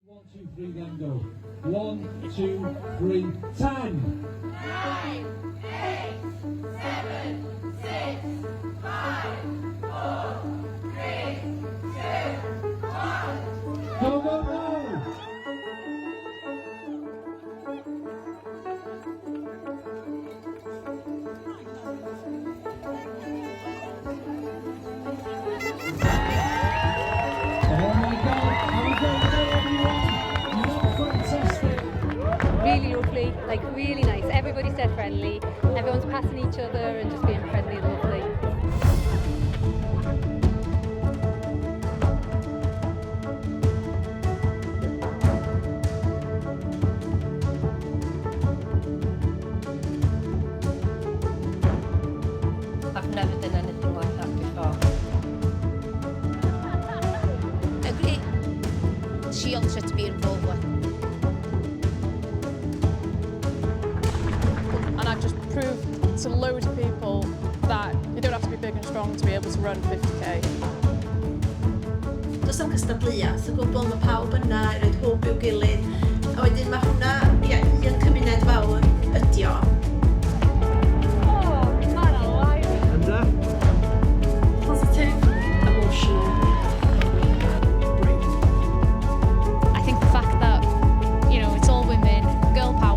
1, 2, 3, then go. 1, 2, 3, 10. 9, 8, 7, 6, 5, 4, 3, 2, 1. Go, go, go! Really lovely, like really nice. Everybody's dead friendly. Everyone's passing each other and just being friendly and lovely. I've never done anything like that before. A great SheUltra to be involved with. And I've just proved to loads of people that you don't have to be big and strong to be able to run 50k. Does na'm cystadleuaeth o gwbl, mae pawb yna, roed hwb i'w gilydd, a wedyn mae hwnna, ie, un cymuned fawr ydi o. Positive, emotional, brave. I think the fact that, you know, it's all women, girl power.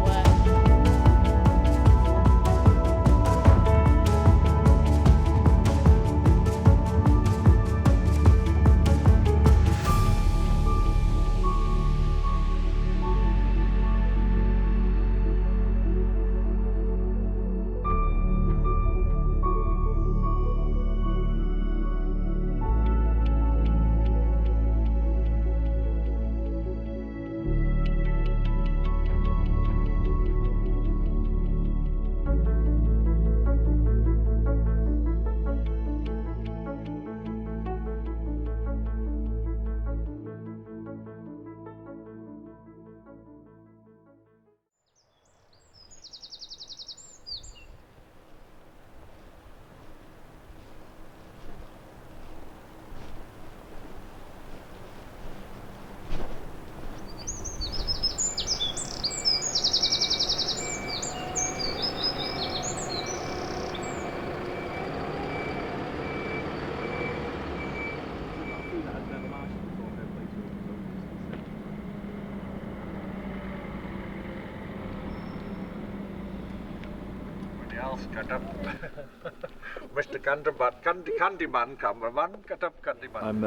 Mr. Candyman, cameraman, get up, Candyman. I'm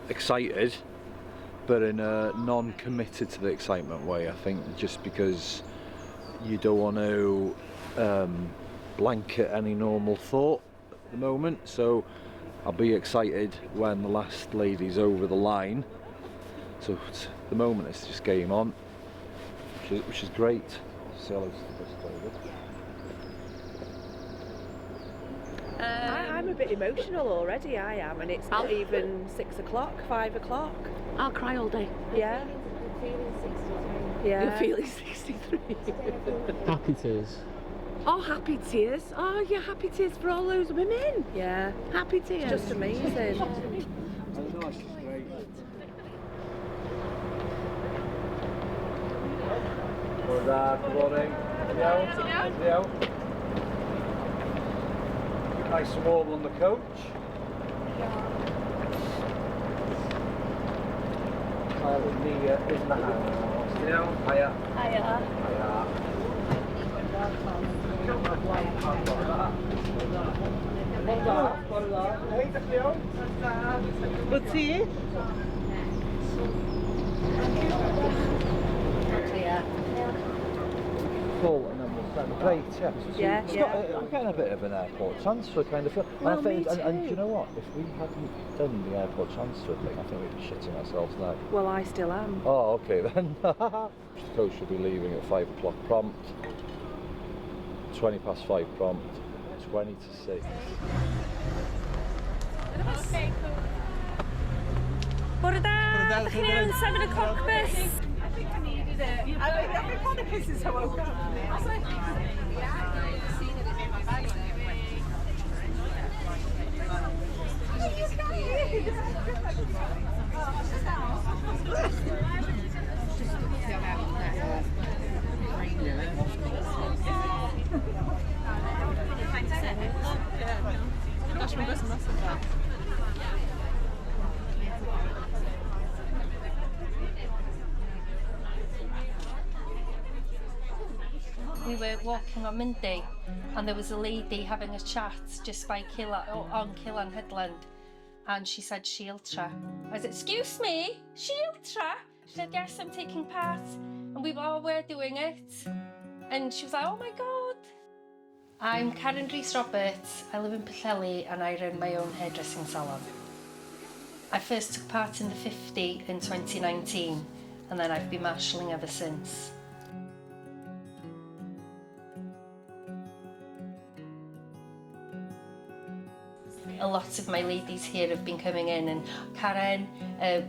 excited, but in a non-committed to the excitement way. I think just because you don't want to blanket any normal thought at the moment, so I'll be excited when the last lady's over the line. So at the moment it's just game on, which is great. So I'm a bit emotional already, I am, and it's not even 6 o'clock, 5 o'clock. I'll cry all day. Yeah. Yeah. You're feeling 63. Happy tears. Oh, happy tears. Oh, yeah, happy tears for all those women. Yeah. Happy tears. Just amazing. Good morning. Yeah. Nice and warm on the coach. With me in the house. Hiya. Good to see you. full and then we'll send great, yeah. I'm getting a bit of an airport transfer kind of feel. Well, and I think, me too. and you know what? If we hadn't done the airport transfer thing, I think we'd be shitting ourselves now. Well, I still am. Oh, okay then. The coach should be leaving at 5 o'clock prompt. 20 past 5 prompt. 20 to 6. Okay, cool. Bore da, ydych chi'n sefyll y cockpit? I think I needed it. I think one of his is so open. Oh, we were walking on Monday and there was a lady having a chat just by on Killan Headland, and she said SheUltra. I said, excuse me, SheUltra? She said, yes, I'm taking part. And we were, oh, we're doing it. And she was like, oh my God. I'm Karen Rees-Roberts, I live in Pwllheli and I run my own hairdressing salon. I first took part in the 50 in 2019 and then I've been marshalling ever since. A lot of my ladies here have been coming in and, Karen,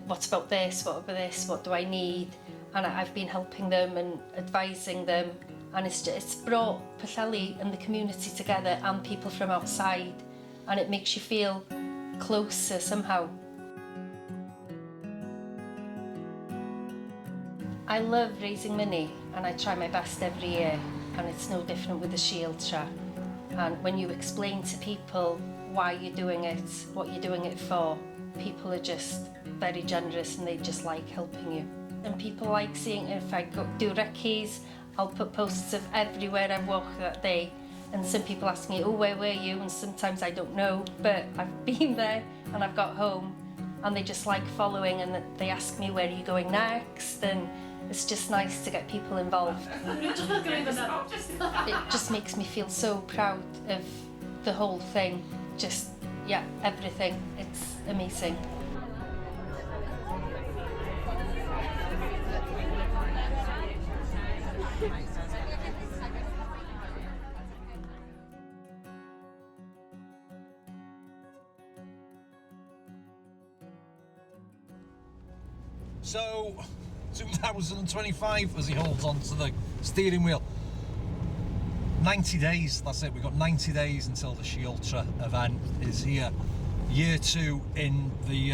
what about this, what about this, what do I need? And I've been helping them and advising them, and it's brought Pwllheli and the community together and people from outside, and it makes you feel closer somehow. I love raising money and I try my best every year, and it's no different with the SheUltra. And when you explain to people why you're doing it, what you're doing it for, people are just very generous and they just like helping you. And people like seeing, if I do recce's, I'll put posts of everywhere I've walked that day, and some people ask me, oh, where were you? And sometimes I don't know, but I've been there and I've got home, and they just like following, and they ask me, where are you going next? And it's just nice to get people involved. It just makes me feel so proud of the whole thing. Just, yeah, everything. It's amazing. So, 2025 as he holds on to the steering wheel. 90 days, that's it. We've got 90 days until the SheUltra event is here. Year 2 in the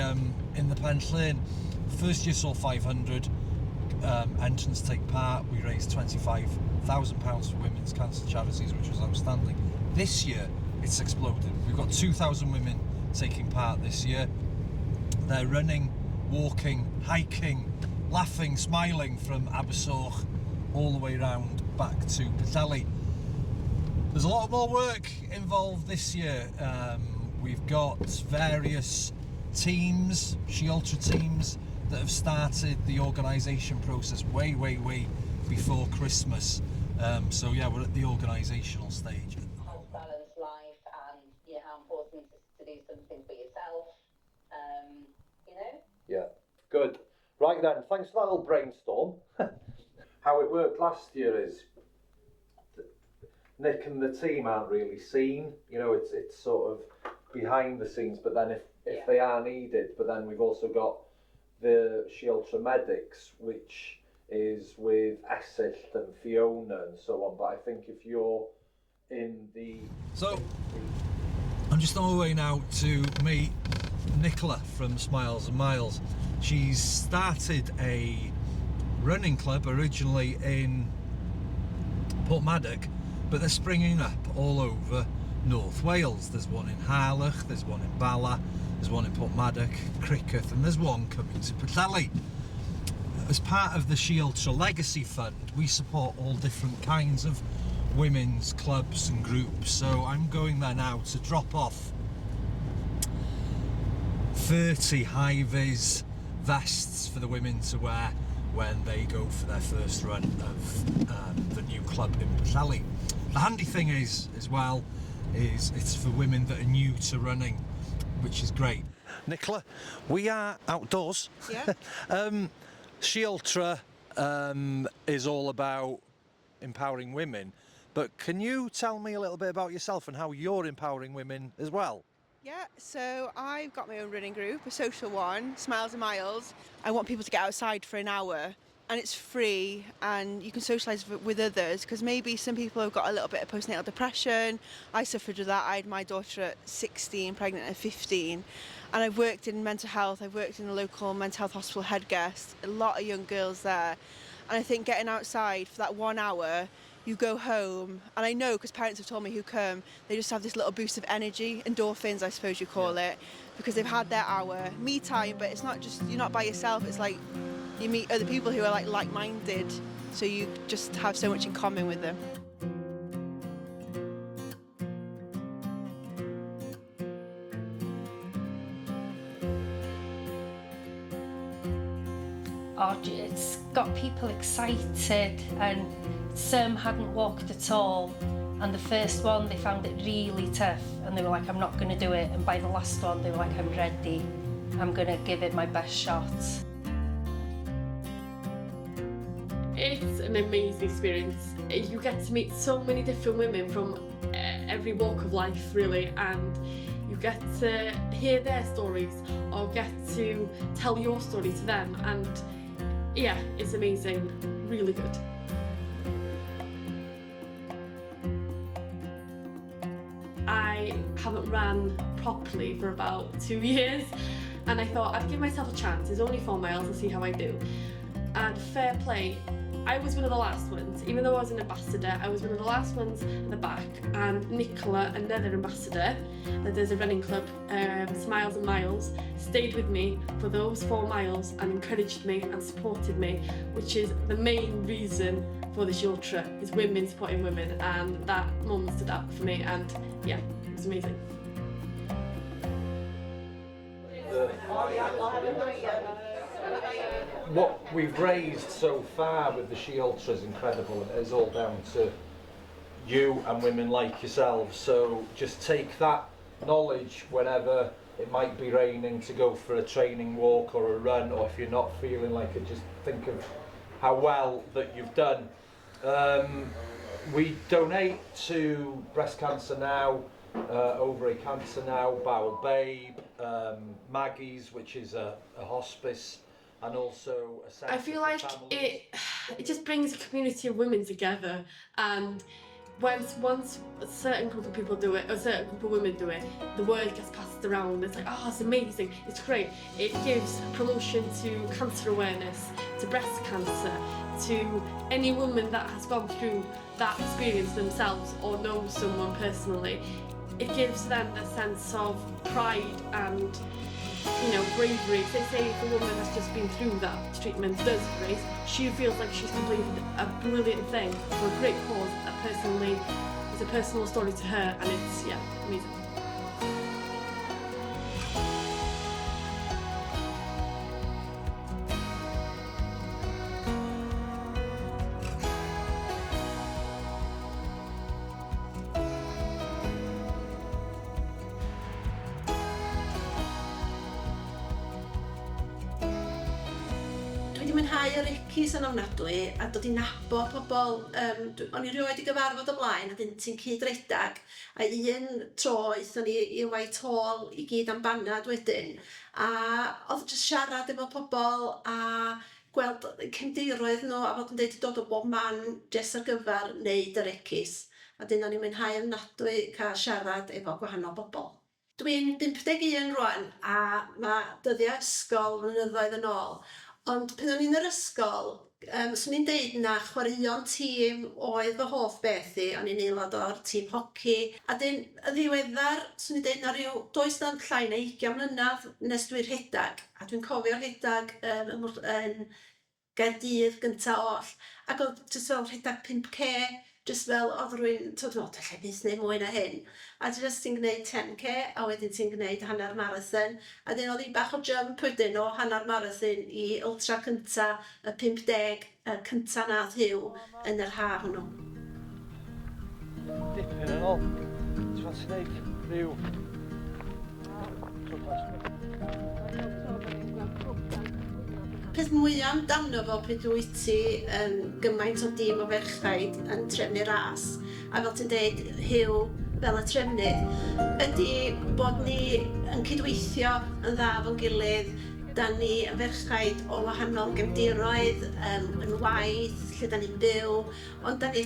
Llŷn. First year saw 500 entrants take part. We raised £25,000 for women's cancer charities, which was outstanding. This year, it's exploded. We've got 2,000 women taking part this year. They're running, walking, hiking, laughing, smiling from Abersoch all the way around back to Pwllheli. There's a lot more work involved this year. We've got various teams, SheUltra teams, that have started the organisation process way before Christmas. So yeah, we're at the organisational stage. Balanced life, and you know how important it is to do something for yourself. You know. Yeah, good. Right then, thanks for that little brainstorm. How it worked last year is Nick and the team aren't really seen. You know, it's sort of behind the scenes, but then if they are needed, but then we've also got the SheUltra medics, which is with Essyll and Fiona and so on. But I think if you're in the... So, I'm just on my way now to meet Nicola from Smiles and Miles. She's started a running club originally in Porthmadog, but they're springing up all over North Wales. There's one in Harlech, there's one in Bowel, there's one in Porthmadog, Cricketh, and there's one coming to Pwllheli. As part of the SheUltra Legacy Fund, we support all different kinds of women's clubs and groups. So I'm going there now to drop off 30 high-vis vests for the women to wear when they go for their first run of the new club in Pwllheli. The handy thing is, as well, is it's for women that are new to running, which is great. Nicola, we are outdoors. Yeah. SheUltra is all about empowering women, but can you tell me a little bit about yourself and how you're empowering women as well? Yeah, so I've got my own running group, a social one, Smiles and Miles. I want people to get outside for an hour, and it's free, and you can socialise with others, because maybe some people have got a little bit of postnatal depression. I suffered with that. I had my daughter at 16, pregnant at 15, and I've worked in mental health. I've worked in the local mental health hospital head guest, a lot of young girls there, and I think getting outside for that 1 hour, you go home, and I know because parents have told me who come, they just have this little boost of energy, endorphins I suppose you call it, because they've had their hour, me time, but it's not just, you're not by yourself, it's like you meet other people who are like-minded, so you just have so much in common with them. it's got people excited, and some hadn't walked at all, and the first one they found it really tough and they were like, I'm not going to do it, and by the last one they were like, I'm ready, I'm going to give it my best shot. It's an amazing experience. You get to meet so many different women from every walk of life, really, and you get to hear their stories or get to tell your story to them, and yeah, it's amazing, really good. I haven't ran properly for about 2 years, and I thought I'd give myself a chance. It's only 4 miles and see how I do. And fair play, I was one of the last ones. Even though I was an ambassador, I was one of the last ones at the back, and Nicola, another ambassador that does a running club, Smiles and Miles, stayed with me for those 4 miles and encouraged me and supported me, which is the main reason for the SheUltra, is women supporting women, and that moment stood out for me, and yeah, it was amazing. What we've raised so far with the SheUltra is incredible, and it is all down to you and women like yourselves. So just take that knowledge whenever it might be raining to go for a training walk or a run, or if you're not feeling like it, just think of how well that you've done. We donate to breast cancer now, ovary cancer now, Bowel Babe, Maggie's, which is a hospice, and also a centre. I feel like it just brings a community of women together, and once a certain group of people do it, or a certain group of women do it, the word gets passed around. It's like, oh, it's amazing, it's great. It gives promotion to cancer awareness, to breast cancer, to any woman that has gone through that experience themselves or knows someone personally. It gives them a sense of pride and, you know, bravery. Say if a woman has just been through that treatment, does great, she feels like she's completed a brilliant thing for a great cause that personally is a personal story to her, and it's, yeah, amazing. Dwi wedi mwynhau yr ecis yn ofnadwy a dod i nabod pobl. O'n i rioed i gyfarfod o blaen, a dyn ti'n cyd-redag, a un tro eithon ni i Whitehall i gyd am banad wedyn, a oedd jyst siarad efo pobl a gweld cefndiroedd nhw, a fod yn deud dod o bob man jyst ar gyfer wneud yr ecis. A dyn o'n i'n mwynhau ofnadwy cael siarad efo gwahanol bobl. Dwi'n 51 rwan, a mae dyddiau ysgol flynyddoedd yn ôl. Ond pan o'n i'n yr ysgol, swn i'n deud na chwaraeon tîm oedd fy hoff beth i. O'n i'n aelod o'r tîm hoci. A dyn, y ddiweddar, swn i'n deud na ryw, does na'n llai na 20 mlynedd nes dwi'n rhedag. A dwi'n cofio'r rhedag yn Gaerdydd gyntaf oll. Ac oedd jyst fel rhedag 5K, jyst fel oedd rwy'n, tyd nhw, lle beth neu mwy na hyn. A jyst ti'n gwneud 10K, a wedyn ti'n gwneud hanner marathon. A dyn oedd hi bach o jump wedyn o hanner marathon i ultra cynta, y 50, y cynta nath hiw yn yr ha hwnnw. Dipyn yn ôl. Ti'n fawr sy'n neud rhyw. Peth mwyaf amdano fo pryd wyt ti yn gymaint o dîm o ferchaid yn trefnu ras, a fel ti'n deud, Huw fel y trefnydd, ydy bod ni yn cydweithio yn dda fo'n gilydd. Da ni yn ferchaid o wahanol gefndiroedd, yn waith, lle da ni'n byw, ond da ni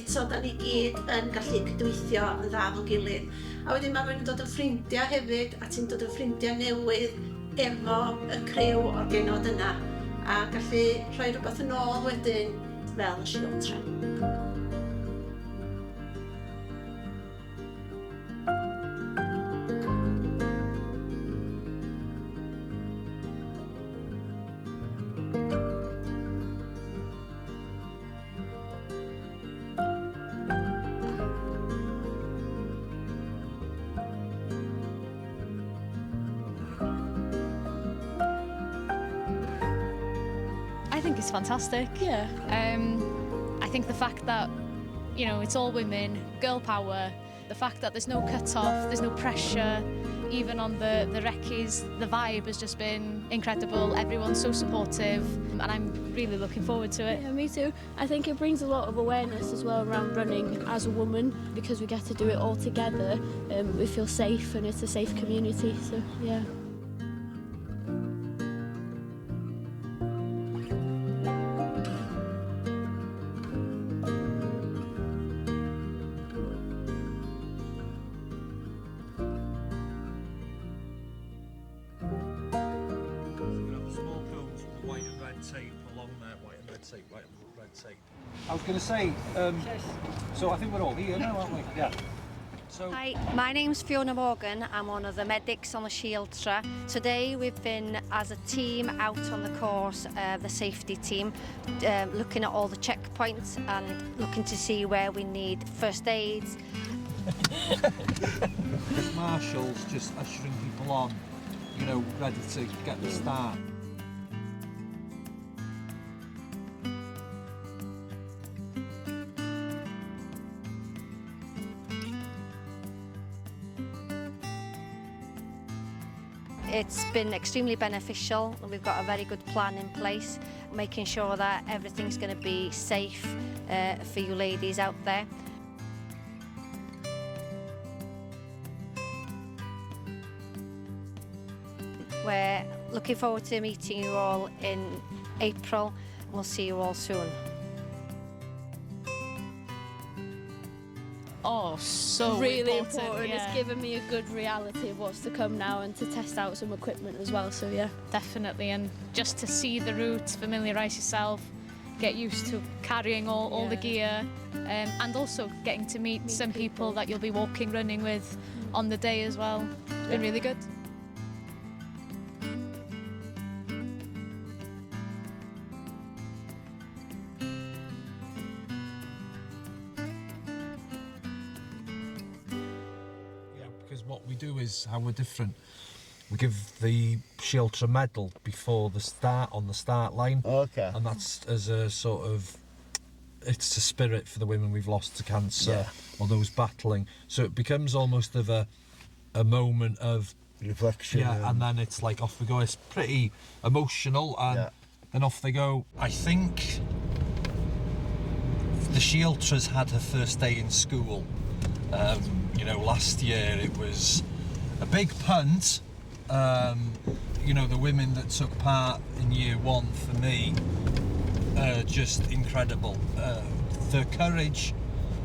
gyd yn gallu cydweithio yn dda fo'n gilydd. A wedyn mae rwy'n dod yn ffrindiau hefyd, a ti'n dod yn ffrindiau newydd efo y criw o'r genod yna, a gallu rhoi rhywbeth yn ôl wedyn fel y SheUltra. think it's fantastic. Yeah. I think the fact that, you know, it's all women, girl power, the fact that there's no cut-off, there's no pressure, even on the recce's, the vibe has just been incredible. Everyone's so supportive, and I'm really looking forward to it. Yeah, me too. I think it brings a lot of awareness as well around running as a woman, because we get to do it all together. We feel safe, and it's a safe community, so yeah. I was going to say, so I think we're all here now, aren't we? Yeah. So... Hi, my name's Fiona Morgan. I'm one of the medics on the SheUltra. Today we've been as a team out on the course, the safety team, looking at all the checkpoints and looking to see where we need first aids. Marshals just ushering people on, you know, ready to get the start. It's been extremely beneficial. We've got a very good plan in place, making sure that everything's going to be safe for you ladies out there. We're looking forward to meeting you all in April. We'll see you all soon. Oh, so really important. It's given me a good reality of what's to come now, and to test out some equipment as well, so yeah. Definitely, and just to see the route, familiarise yourself, get used to carrying all the gear, and also getting to meet some people that you'll be walking, running with on the day as well. It's been really good. What we do is how we're different. We give the SheUltra medal before the start, on the start line. Okay. And that's as a sort of, it's a spirit for the women we've lost to cancer, or those battling. So it becomes almost of a moment of reflection. Yeah, and then it's like off we go. It's pretty emotional, and then off they go. I think the SheUltra's had her first day in school. You know, last year it was a big punt. You know, the women that took part in year one for me are just incredible. The courage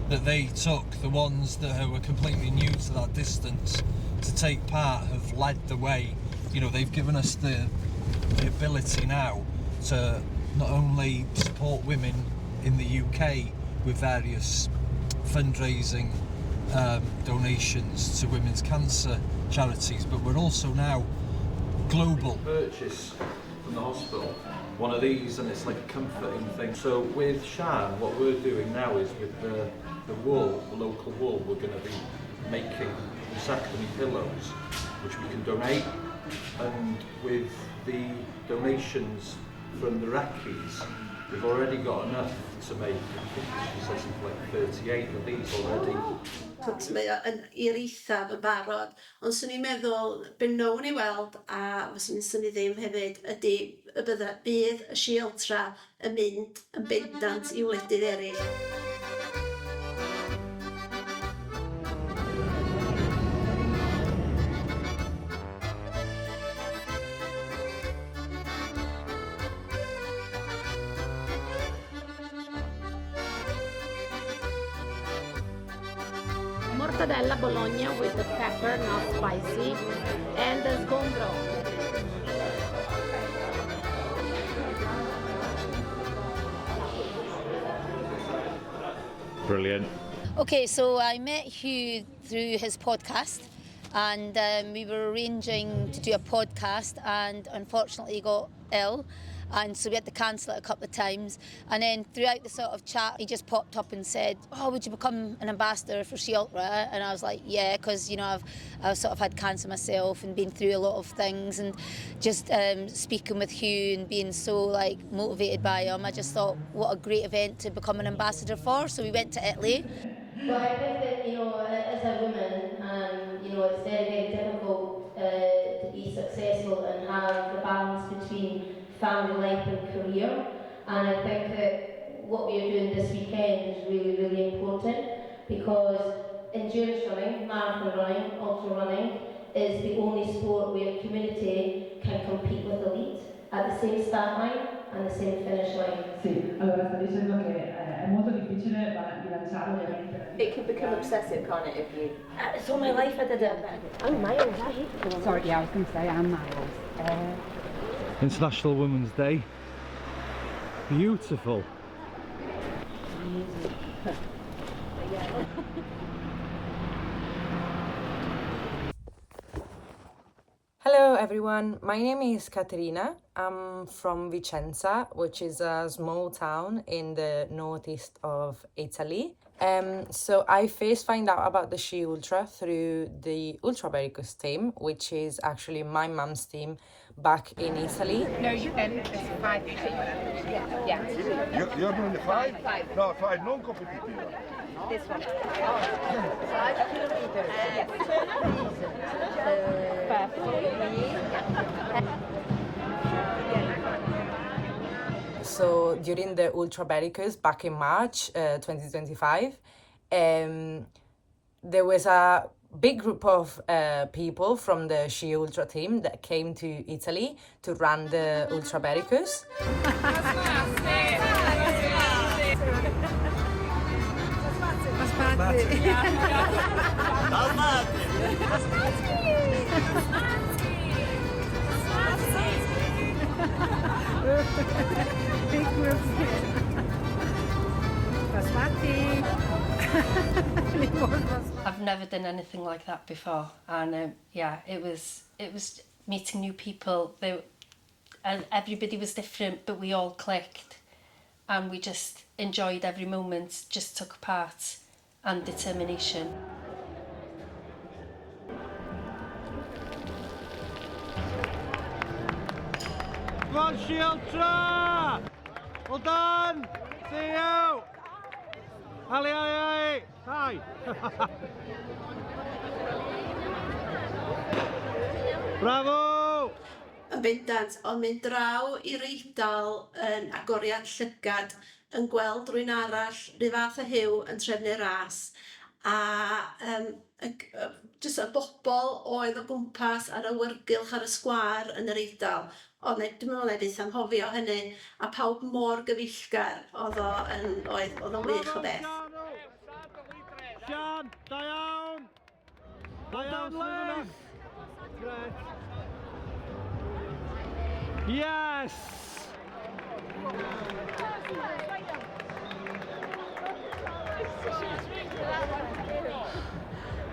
that they took, the ones that were completely new to that distance to take part, have led the way. You know, they've given us the ability now to not only support women in the UK with various fundraising donations to women's cancer charities, but we're also now global. Purchase from the hospital one of these, and it's like a comforting thing. So with Shan, what we're doing now is with the wool, the local wool, we're going to be making vasectomy pillows, which we can donate, and with the donations from the recce's, we've already got enough to make, I think she says something like 38 of these already. Mae o yn i'r eithaf yn barod, ond swn i'n meddwl benown i weld, a fyswn i'n syni ddim hefyd, ydy bydd y SheUltra yn mynd yn bendant i wledydd eraill. Mortadella Bologna with the pepper, not spicy, and the sgombro. Brilliant. Okay, so I met Hugh through his podcast, and we were arranging to do a podcast, and unfortunately he got ill, and so we had to cancel it a couple of times. And then throughout the sort of chat, he just popped up and said, "Oh, would you become an ambassador for SheUltra?" And I was like, "Yeah," because, you know, I've sort of had cancer myself and been through a lot of things, and just speaking with Hugh and being so like motivated by him, I just thought, what a great event to become an ambassador for. So we went to Italy. But I think that, you know, as a woman, you know, it's very, very difficult to be successful and have the balance between family life and career. And I think that what we are doing this weekend is really, really important, because endurance running, marathon running, ultra running is the only sport where community can compete with elite at the same start line and the same finish line. Sì, allora sta dicendo che è molto difficile bilanciare ovviamente. It can become obsessive, can't it, if you... It's all my life I did it. Oh, miles, I hate them. Sorry, yeah, I was going to say I'm miles. International Women's Day. Beautiful. Hello everyone, my name is Caterina. I'm from Vicenza, which is a small town in the northeast of Italy. So I first found out about the SheUltra through the Ultra Varicose team, which is actually my mum's team back in Italy. No, you can. It's 5. Yeah. You're doing the 5? No, 5 non-competitive. This one. 5 kilometers. So during the Ultra Varicose back in March 2025, there was a big group of people from the SheUltra team that came to Italy to run the Ultra Varicose. Big group here. I've never done anything like that before, and yeah, it was meeting new people. And everybody was different, but we all clicked, and we just enjoyed every moment, just took part, and determination. Come on, SheUltra! Well done! See you! Ali, ali, hi! Bravo! Yn bendant, ond mynd draw i'r Eidal yn agoriad llygad, yn gweld rwy'n arall, rhyw fath o hyw yn trefnu ras, a jyst y bobl oedd o gwmpas ar y wyrgylch ar y sgwâr yn yr Eidal. Ond dwi'n meddwl edrych anghofio hynny, a pawb mor gyfeillgar, oedd o'n wych o beth. Sian, da iawn! Da iawn, Liz! Great. Yes!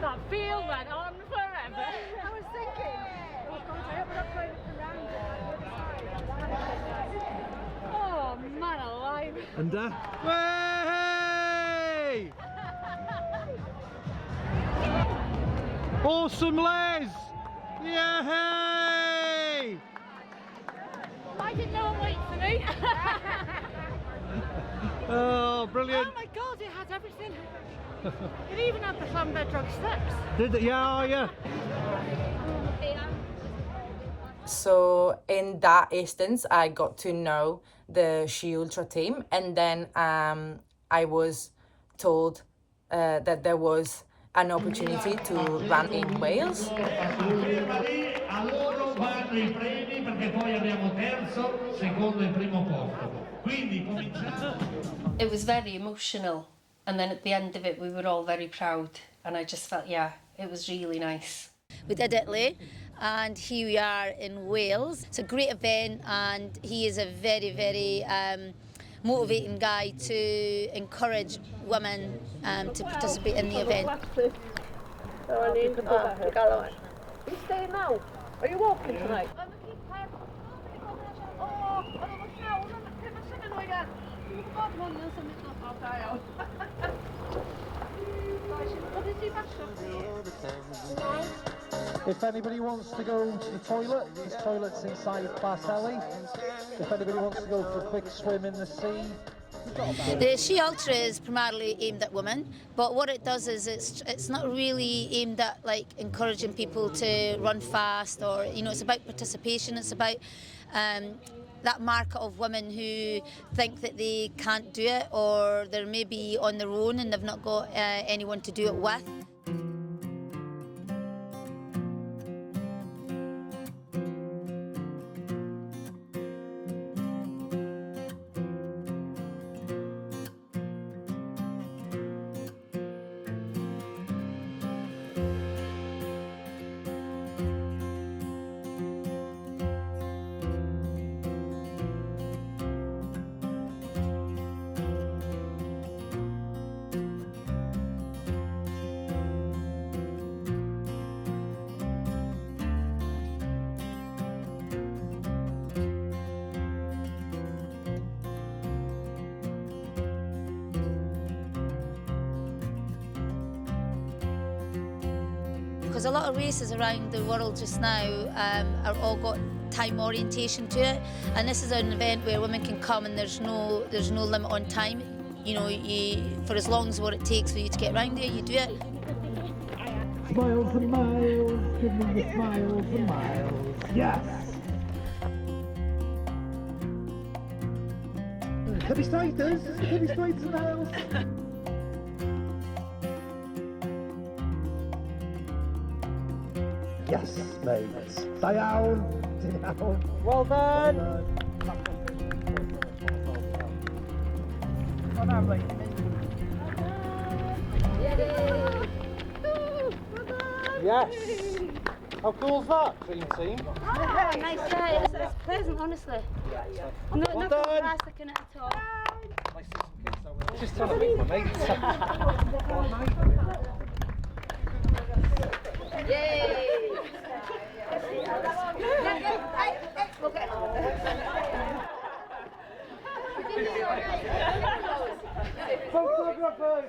That feel went on forever. I was thinking, oh God, I hope we're not going around it. Oh man alive. And way! Awesome, Liz! Yay! Why didn't no one wait for me? Oh, brilliant! Oh my God, it had everything. It even had the flatbed drug steps. Did it? Yeah, oh, yeah. So in that instance, I got to know the SheUltra team, and then I was told that there was an opportunity to run in Wales. A loro vanno I premi perché poi abbiamo terzo, secondo e primo posto. Quindi cominciamo. It was very emotional, and then at the end of it we were all very proud, and I just felt, yeah, it was really nice. We did Italy, and here we are in Wales. It's a great event, and he is a very, very motivating guy to encourage women to participate in the event. Are you staying now? Are you walking tonight? If anybody wants to go to the toilet, there's toilets inside Bartelli. If anybody wants to go for a quick swim in the sea. The SheUltra is primarily aimed at women, but what it does is it's not really aimed at like encouraging people to run fast, or it's about participation. It's about that market of women who think that they can't do it, or they're maybe on their own and they've not got anyone to do it with. Because a lot of races around the world just now are all got time orientation to it, and this is an event where women can come and there's no limit on time. For as long as what it takes for you to get around there, you do it. Smiles and miles, give me the smiles and miles. Yes. Heavy striders and miles. Yes, mates. Down. Well done. Yes. How cool's that, dream team? Nice day. It's pleasant, honestly. I'm not looking at it at all. Just trying to meet my mates. Yay! Photographer!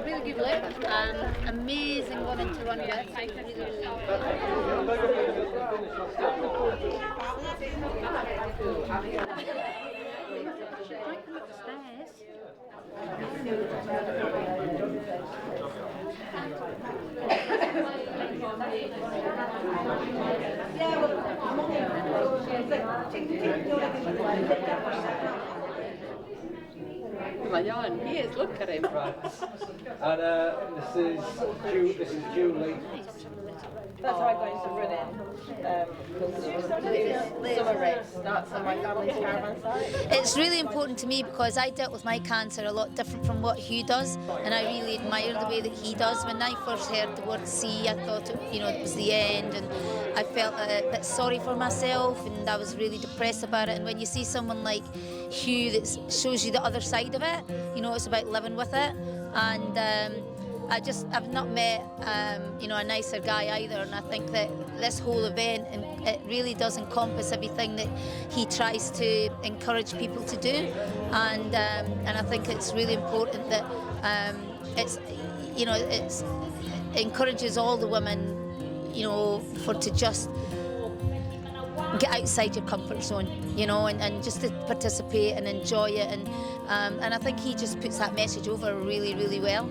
Really good look, amazing woman to run with. Llŷn, he is, look at him. And this is Julie. That's how I got into running. Summer race, that's on my family's caravan site. It's really important to me because I dealt with my cancer a lot different from what Hugh does, and I really admire the way that he does. When I first heard the word C, I thought it was the end, and I felt a bit sorry for myself, and I was really depressed about it. And when you see someone like Hugh that shows you the other side of it, it's about living with it. And I've not met a nicer guy either, and I think that this whole event, it really does encompass everything that he tries to encourage people to do, and I think it's really important that it encourages all the women, to just get outside your comfort zone, and just to participate and enjoy it, and I think he just puts that message over really, really well.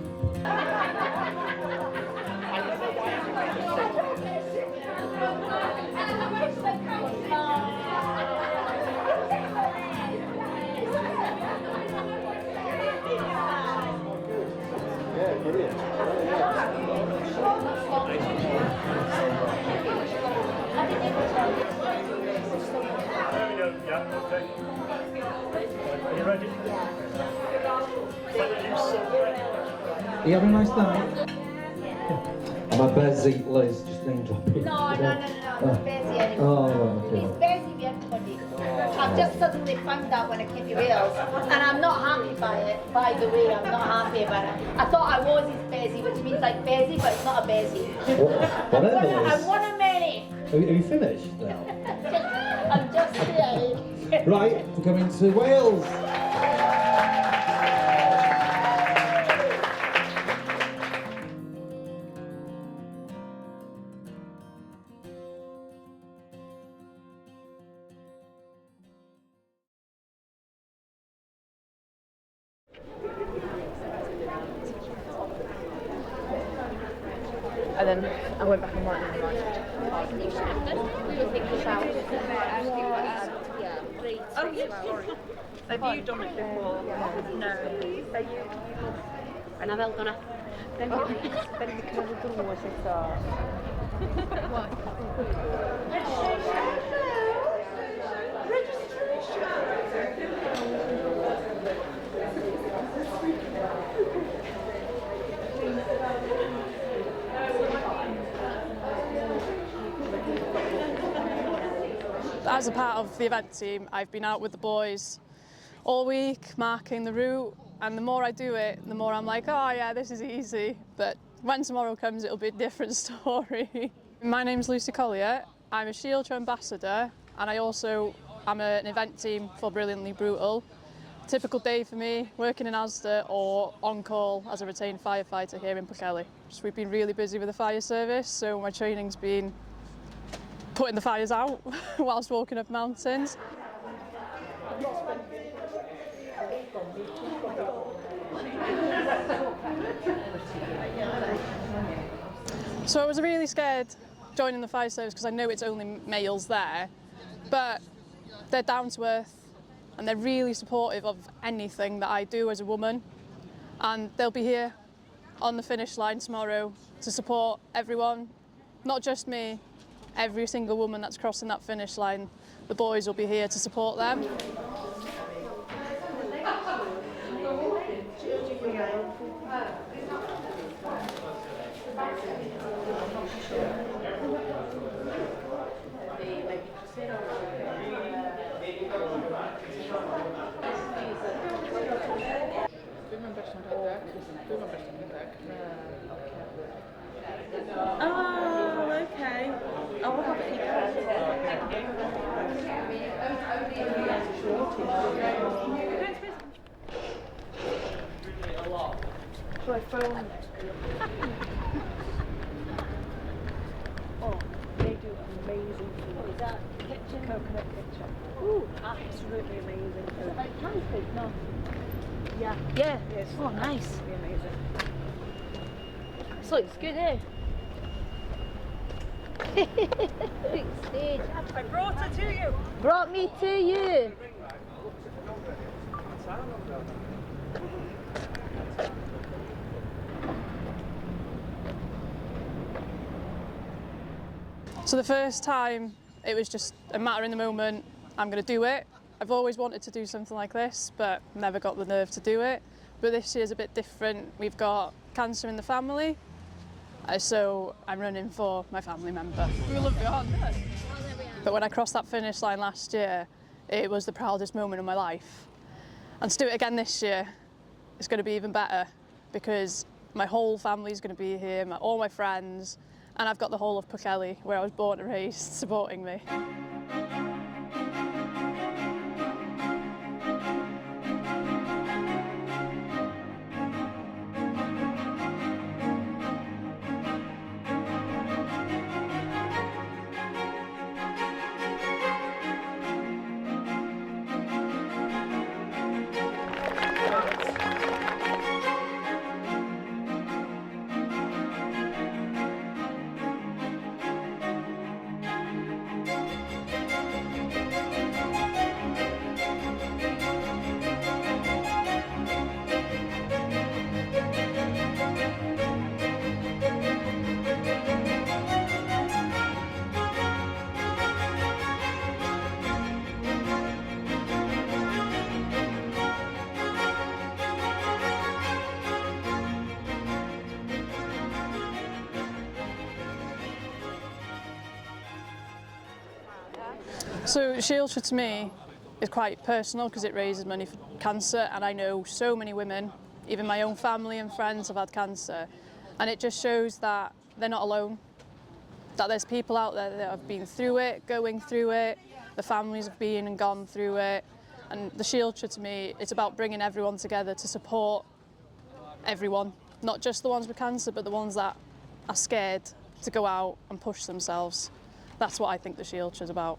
Yeah, brilliant. Yeah, okay. Are you ready? Thank you so much. Are you having a nice night? I'm a busy, Liz, just name dropping. No, not busy anymore. Oh, right, okay. He's busy with everybody. I I've just suddenly found out when I came to Wales, and I'm not happy by it. By the way, I'm not happy about it. I thought I was his Bezzy, which means like Bezzy, but it's not a Bezzy. I'm one of many. Have you finished now? I'm just saying. Right, we're coming to Wales. And then I went back and went. We were thinking about Oh, yes, sorry. Have you done it before? No. Anna fel donna. Then you can do was As a part of the event team, I've been out with the boys all week, marking the route, and the more I do it, the more I'm like, oh yeah, this is easy. But when tomorrow comes, it'll be a different story. My name's Lucy Collier. I'm a SheUltra ambassador, and I also am an event team for Brilliantly Brutal. Typical day for me, working in Asda or on call as a retained firefighter here in Pwllheli. So we've been really busy with the fire service, so my training's been putting the fires out whilst walking up mountains. So I was really scared joining the fire service because I know it's only males there, but they're down to earth and they're really supportive of anything that I do as a woman, and they'll be here on the finish line tomorrow to support everyone, not just me. Every single woman that's crossing that finish line, the boys will be here to support them. Oh, okay. I'll have a Should I phone? Oh, they do amazing food. What is that? Kitchen? Coconut kitchen. Ooh, absolutely amazing food. Like canned food? No. Yeah. Yeah. It's Oh, nice. absolutely amazing. So it's good, eh? Big stage. I brought her to you. Brought me to you. So the first time, it was just a matter in the moment, I'm going to do it. I've always wanted to do something like this, but never got the nerve to do it. But this year's a bit different. We've got cancer in the family, so I'm running for my family member. We love behind us. But when I crossed that finish line last year, it was the proudest moment of my life. And to do it again this year, it's going to be even better because my whole family's going to be here, all my friends, and I've got the whole of Pwllheli, where I was born and raised, supporting me. So SheUltra to me is quite personal because it raises money for cancer, and I know so many women, even my own family and friends, have had cancer, and it just shows that they're not alone, that there's people out there that have been through it, going through it, the families have been and gone through it, and the SheUltra to me, it's about bringing everyone together to support everyone, not just the ones with cancer, but the ones that are scared to go out and push themselves. That's what I think the SheUltra is about.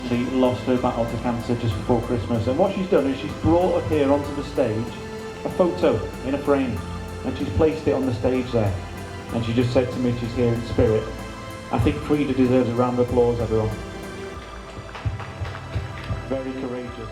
She lost her battle to cancer just before Christmas, and what she's done is she's brought up here onto the stage a photo in a frame, and she's placed it on the stage there, and she just said to me she's here in spirit. I think Frida deserves a round of applause, everyone. Very courageous.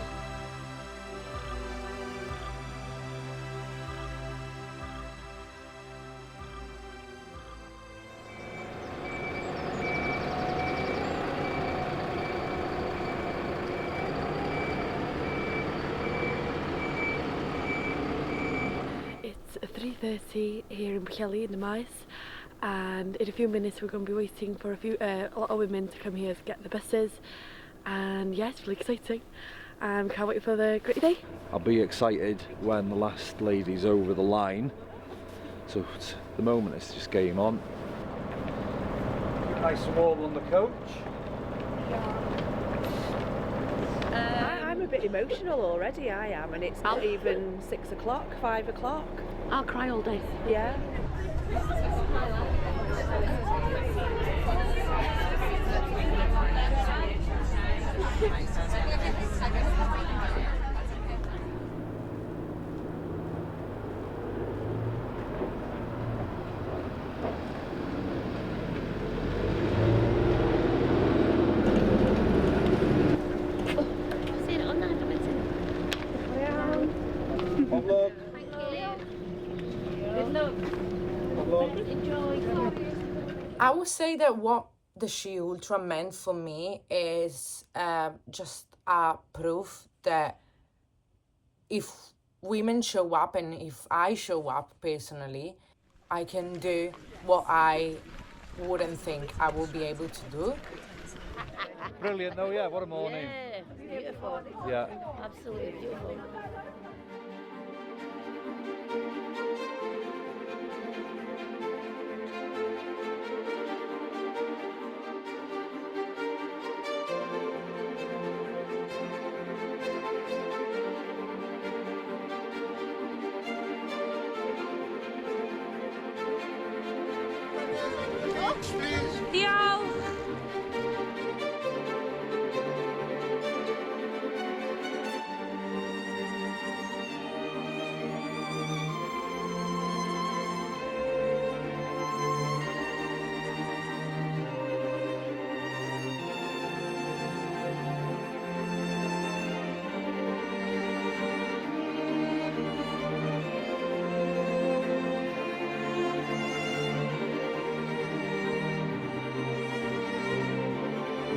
It's 3:30 here in Pwllheli in the Maes, and in a few minutes we're going to be waiting for a lot of women to come here to get the buses, and yeah, it's really exciting. Can't wait for the great day. I'll be excited when the last lady's over the line, so at the moment it's just game on. Nice and warm on the coach. I'm a bit emotional already, I am, and it's not even 6 o'clock, 5 o'clock. I'll cry all day. Yeah. I would say that what the SheUltra meant for me is just a proof that if women show up and if I show up personally, I can do what I wouldn't think I would be able to do. Brilliant though, yeah, what a morning. Yeah, beautiful. Yeah. Absolutely beautiful. Diolch!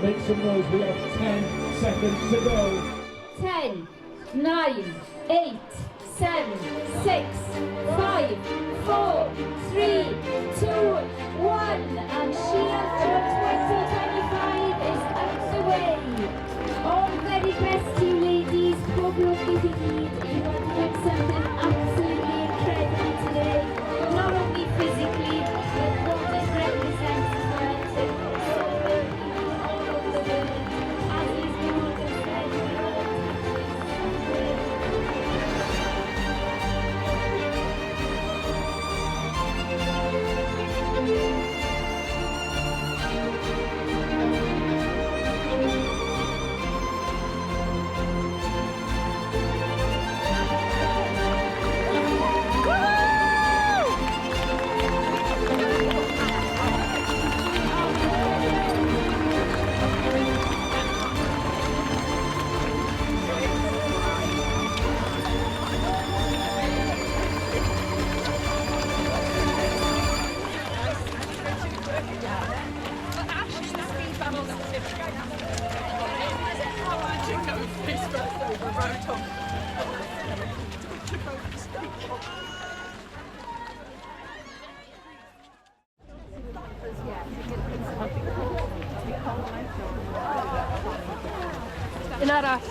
Make some noise. We have 10 seconds to go. 10, 9, 8, 7, 6, 5, 4, 3, 2, 1. And SheUltra 2025 is underway. All the very best to you ladies. Pob lwc i chi gyd. You are doing something absolutely incredible today. Not only physically, but what it represents as well to so many people all over the world. As these people have said, we all Un arall.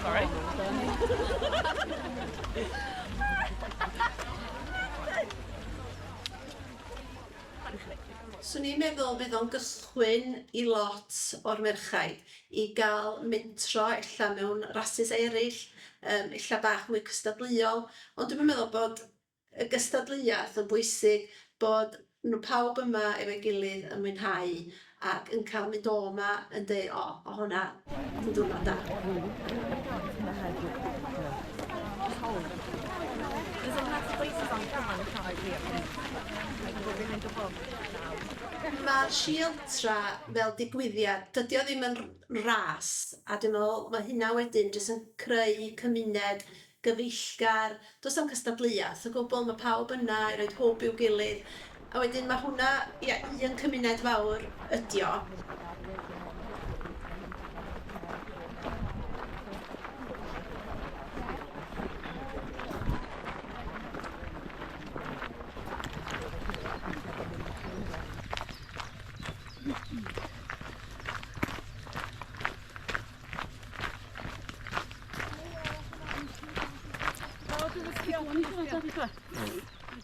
Sorry. Swn i'n meddwl bydd o'n gychwyn i lot o'r merchaid i gael mentro ella mewn rasis eraill, ella bach mwy cystadleuol, ond dwi'n meddwl bod y gystadleuaeth yn bwysig, bod nhw pawb yma efo'i gilydd yn mwynhau ac yn cael mynd o yma yn dweud, o hwnna, dwi'n diwrnod da. Mae'r SheUltra fel digwyddiad, dydy o ddim yn ras, a dwi'n meddwl mae hynna wedyn jyst yn creu cymuned gyfeillgar, does am cystadleuaeth, o gwbl mae pawb yna i roed hwb i'w gilydd, a wedyn mae hwnna, un cymuned fawr ydi o.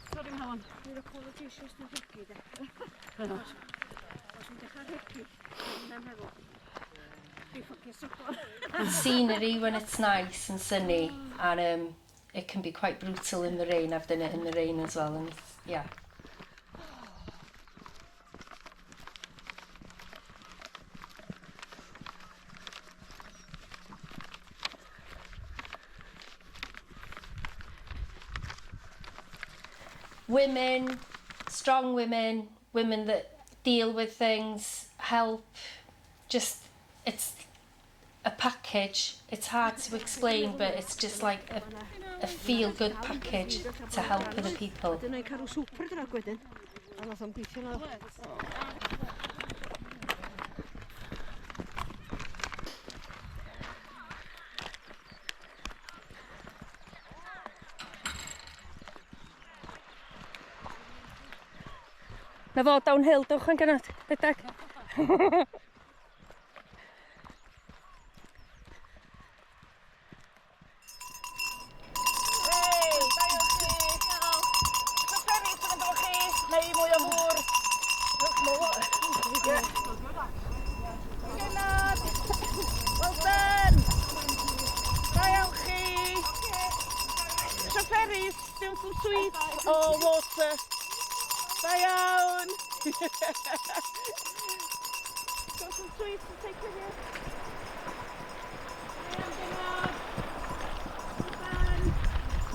Sorry, Mhawan. Dwi'n apologise os dwi'n rhegi de. Os dwi'n dechrau rhegi, dwi'n meddwl. Dwi'n ffocus sobor. The scenery when it's nice and sunny, and it can be quite brutal in the rain. I've done it in the rain as well, and yeah. Women, strong women, women that deal with things, help, just, it's a package. It's hard to explain, but it's just like a feel-good package to help other people. Na fo, downhill, dewch yn gynnar, bedag. Charities, doing some sweets. Oh, water. Da iawn! Got some sweets to take with you.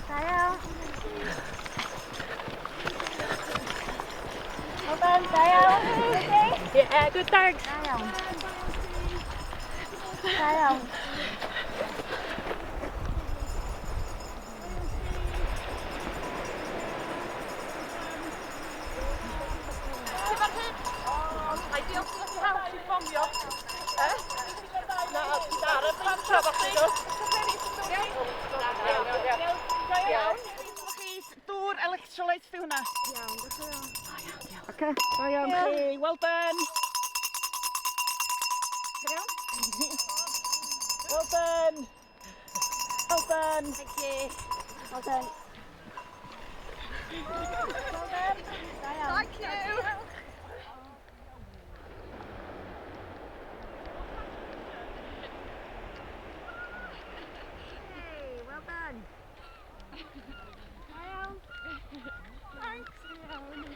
Da iawn! Well done, da iawn! Okay? Yeah, good thanks! Da iawn! Da iawn! electrolytes fi hwnna. Iawn, diolch yn fawr. Oce, da iawn chi, well done. Gyda iawn? Well done. Well done. Thank you. Well done. Well done. Da iawn. Thank you. Hey, well done. Da iawn. Thanks. Da iawn.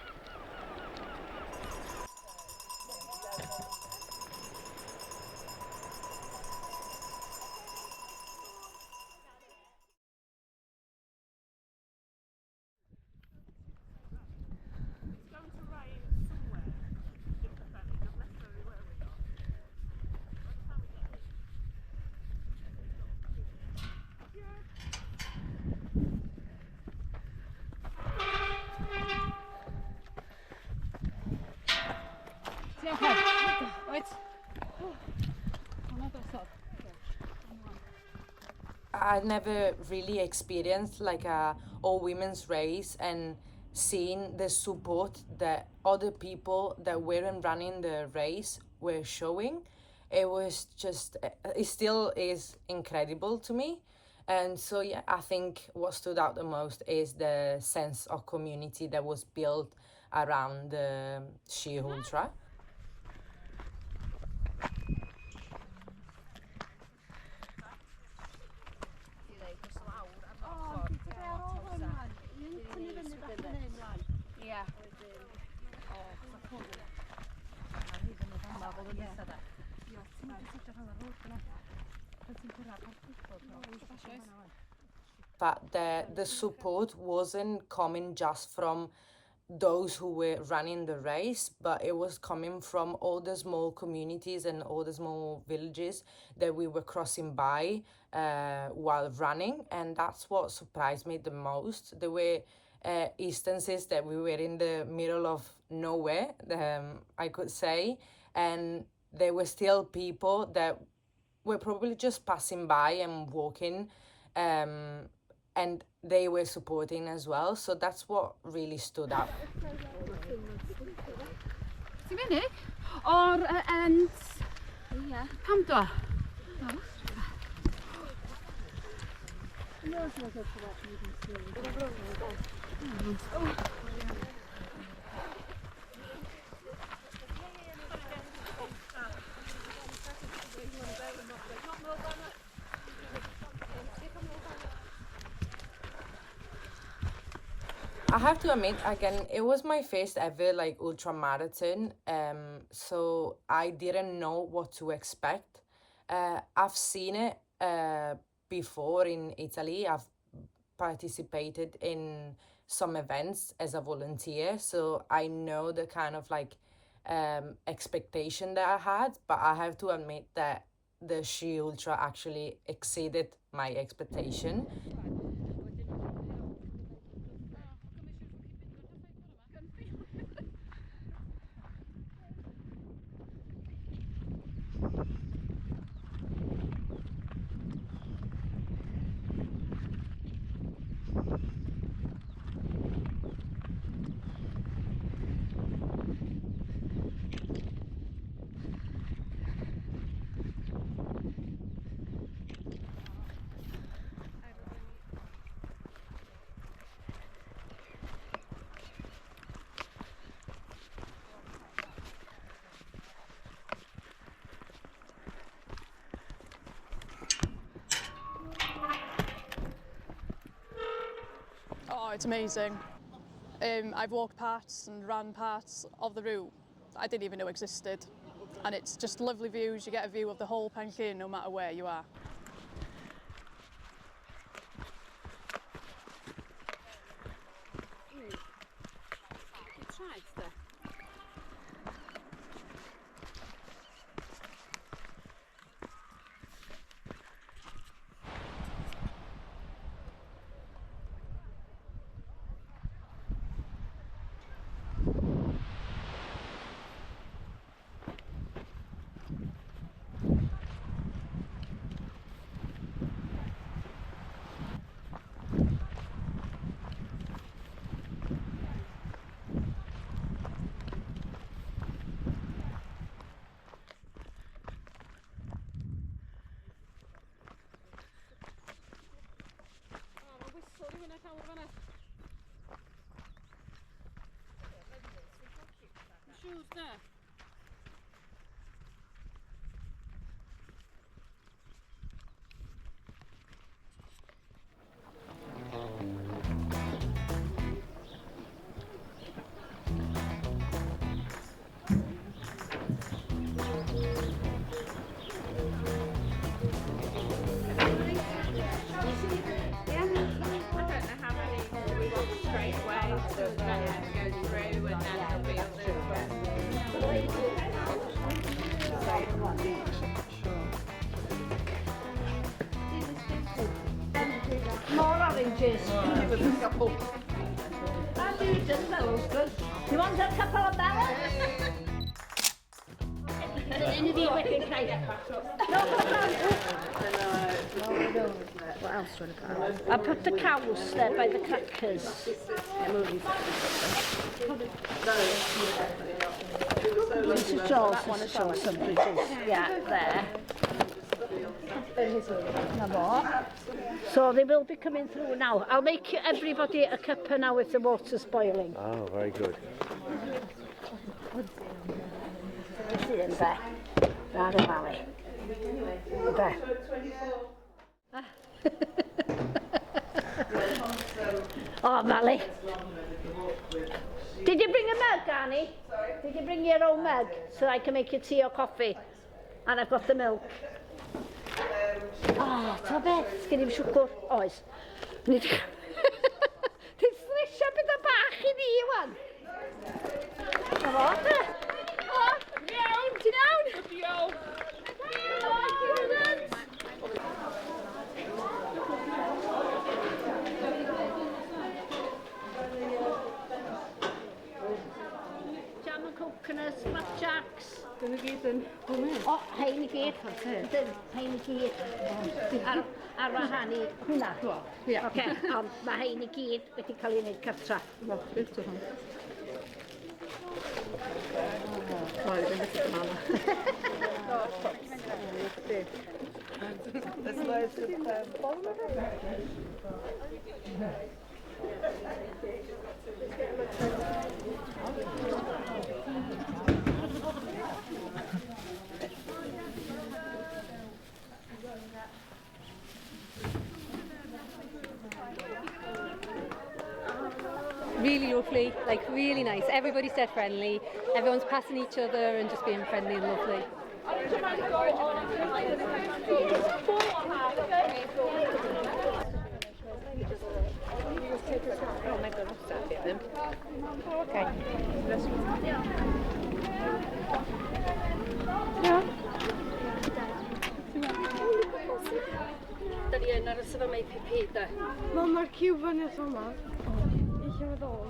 I never really experienced like a all-women's race, and seeing the support that other people that weren't running the race were showing, it was just, it still is incredible to me. And so yeah, I think what stood out the most is the sense of community that was built around the SheUltra. But the support wasn't coming just from those who were running the race, but it was coming from all the small communities and all the small villages that we were crossing by while running, and that's what surprised me the most. There were instances that we were in the middle of nowhere, I could say, and there were still people that were probably just passing by and walking, and they were supporting as well, so that's what really stood out. Ti'n fyny? O'r end... Ie. Pam do? I have to admit, again, it was my first ever like ultra marathon, so I didn't know what to expect. I've seen it before in Italy. I've participated in some events as a volunteer, so I know the kind of like expectation that I had, but I have to admit that the SheUltra actually exceeded my expectation. Oh, it's amazing. I've walked parts and ran parts of the route I didn't even know existed. And it's just lovely views. You get a view of the whole Peninsula no matter where you are. Shoes there. More oranges. You want a couple of melons? Anything wedyn creu. What else do you want to put on? I put the cows there by the crackers. Mrs. Charles want to show some bridges. Yeah, there. So they will be coming through now. I'll make everybody a cuppa now if the water's boiling. Oh, very good. See in there. Right in valley. There. Oh, Mally. Did you bring a mug, Annie? Sorry? Did you bring your own mug so I can make you tea or coffee? And I've got the milk. Ta beth, sgen i'n siwgr, oes. Dwi'n thresio beth bach I ni, wan. Na fo, da. O, iawn, ti'n iawn? Iawn. Jam and coconuts, flapjacks. Dyn nhw gyd yn hwnnw? O, hein I gyd. Hein I gyd. Ar wahanu hwnna. Oce, ond mae hein I gyd wedi cael ei wneud cartra. Beth o hwn? O, dwi'n beth ydym ala. There's loads of bowl of it. Really lovely, like really nice. Everybody's dead friendly. Everyone's passing each other and just being friendly and lovely. Oh my God, stop it then. Okay. Da ni yn ar y sefyllfa PP da. Mae'r ciw fyny yma. Ich heb ddol.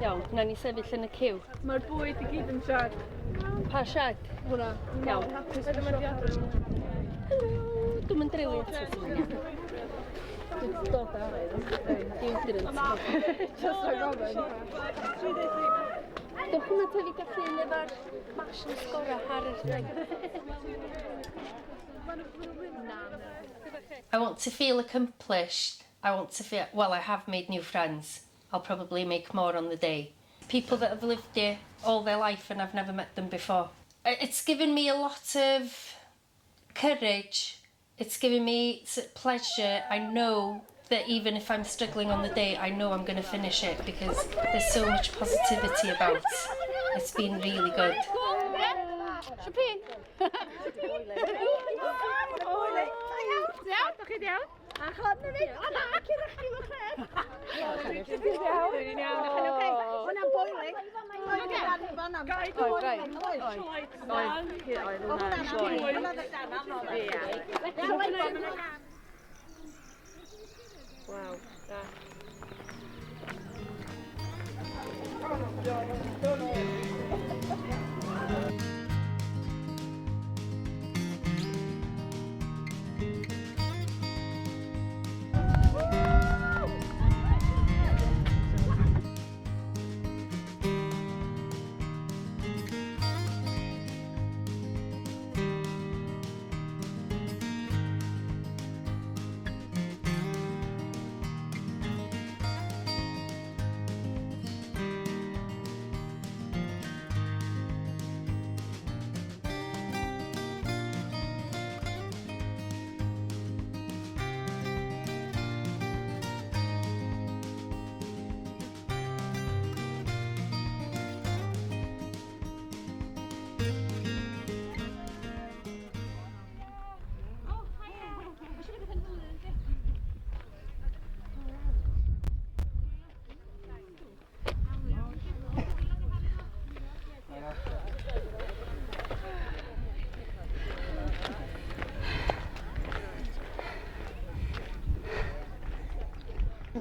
Iawn, na ni sefyll yn y ciw. Mae'r bwyd I gyd yn siarad. Pa siad? Hwna. Iawn. Helo, dwi'n mynd drewi at ti. Dwi'n dod ar ei. Deodorant. Just like Robin. Dwi'n hwnna tyfu gallu yn efo'r mash yn sgora ar yr ddeg. I want to feel accomplished. I want to feel, well, I have made new friends. I'll probably make more on the day. People that have lived here all their life and I've never met them before. It's given me a lot of courage. It's given me pleasure. I know that even if I'm struggling on the day, I know I'm going to finish it because there's so much positivity about. It's been really good. Siapin! Iawn, ydych chi'n iawn? A chlod na ni? O na, cyn eich chi'n ochr. Dwi'n iawn. Dwi'n iawn. Hwna'n boiling. Gaid o boiling. Wow, da.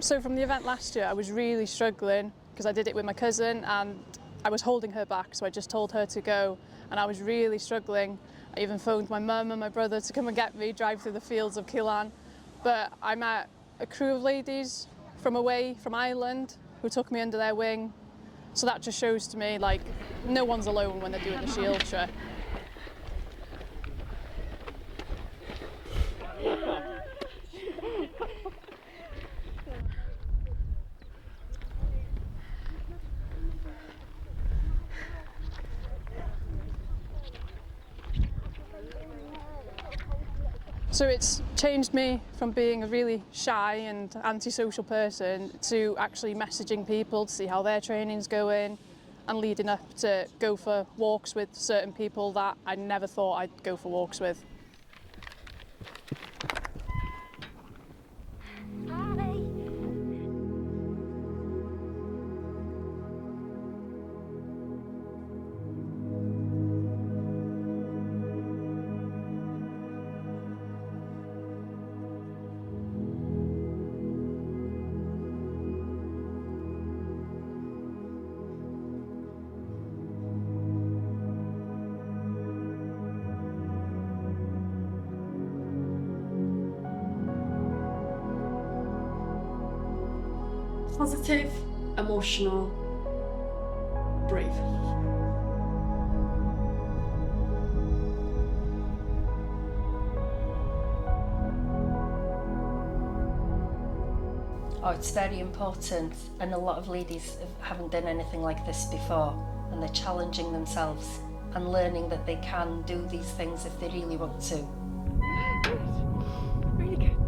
So from the event last year, I was really struggling because I did it with my cousin and I was holding her back, so I just told her to go and I was really struggling. I even phoned my mum and my brother to come and get me, drive through the fields of Llŷn. But I met a crew of ladies from Ireland, who took me under their wing. So that just shows to me, like, no one's alone when they're doing the SheUltra. So it's changed me from being a really shy and antisocial person to actually messaging people to see how their training's going and leading up to go for walks with certain people that I never thought I'd go for walks with. Positive, emotional, brave. Oh, it's very important, and a lot of ladies haven't done anything like this before, and they're challenging themselves and learning that they can do these things if they really want to. Good. Really good, thanks.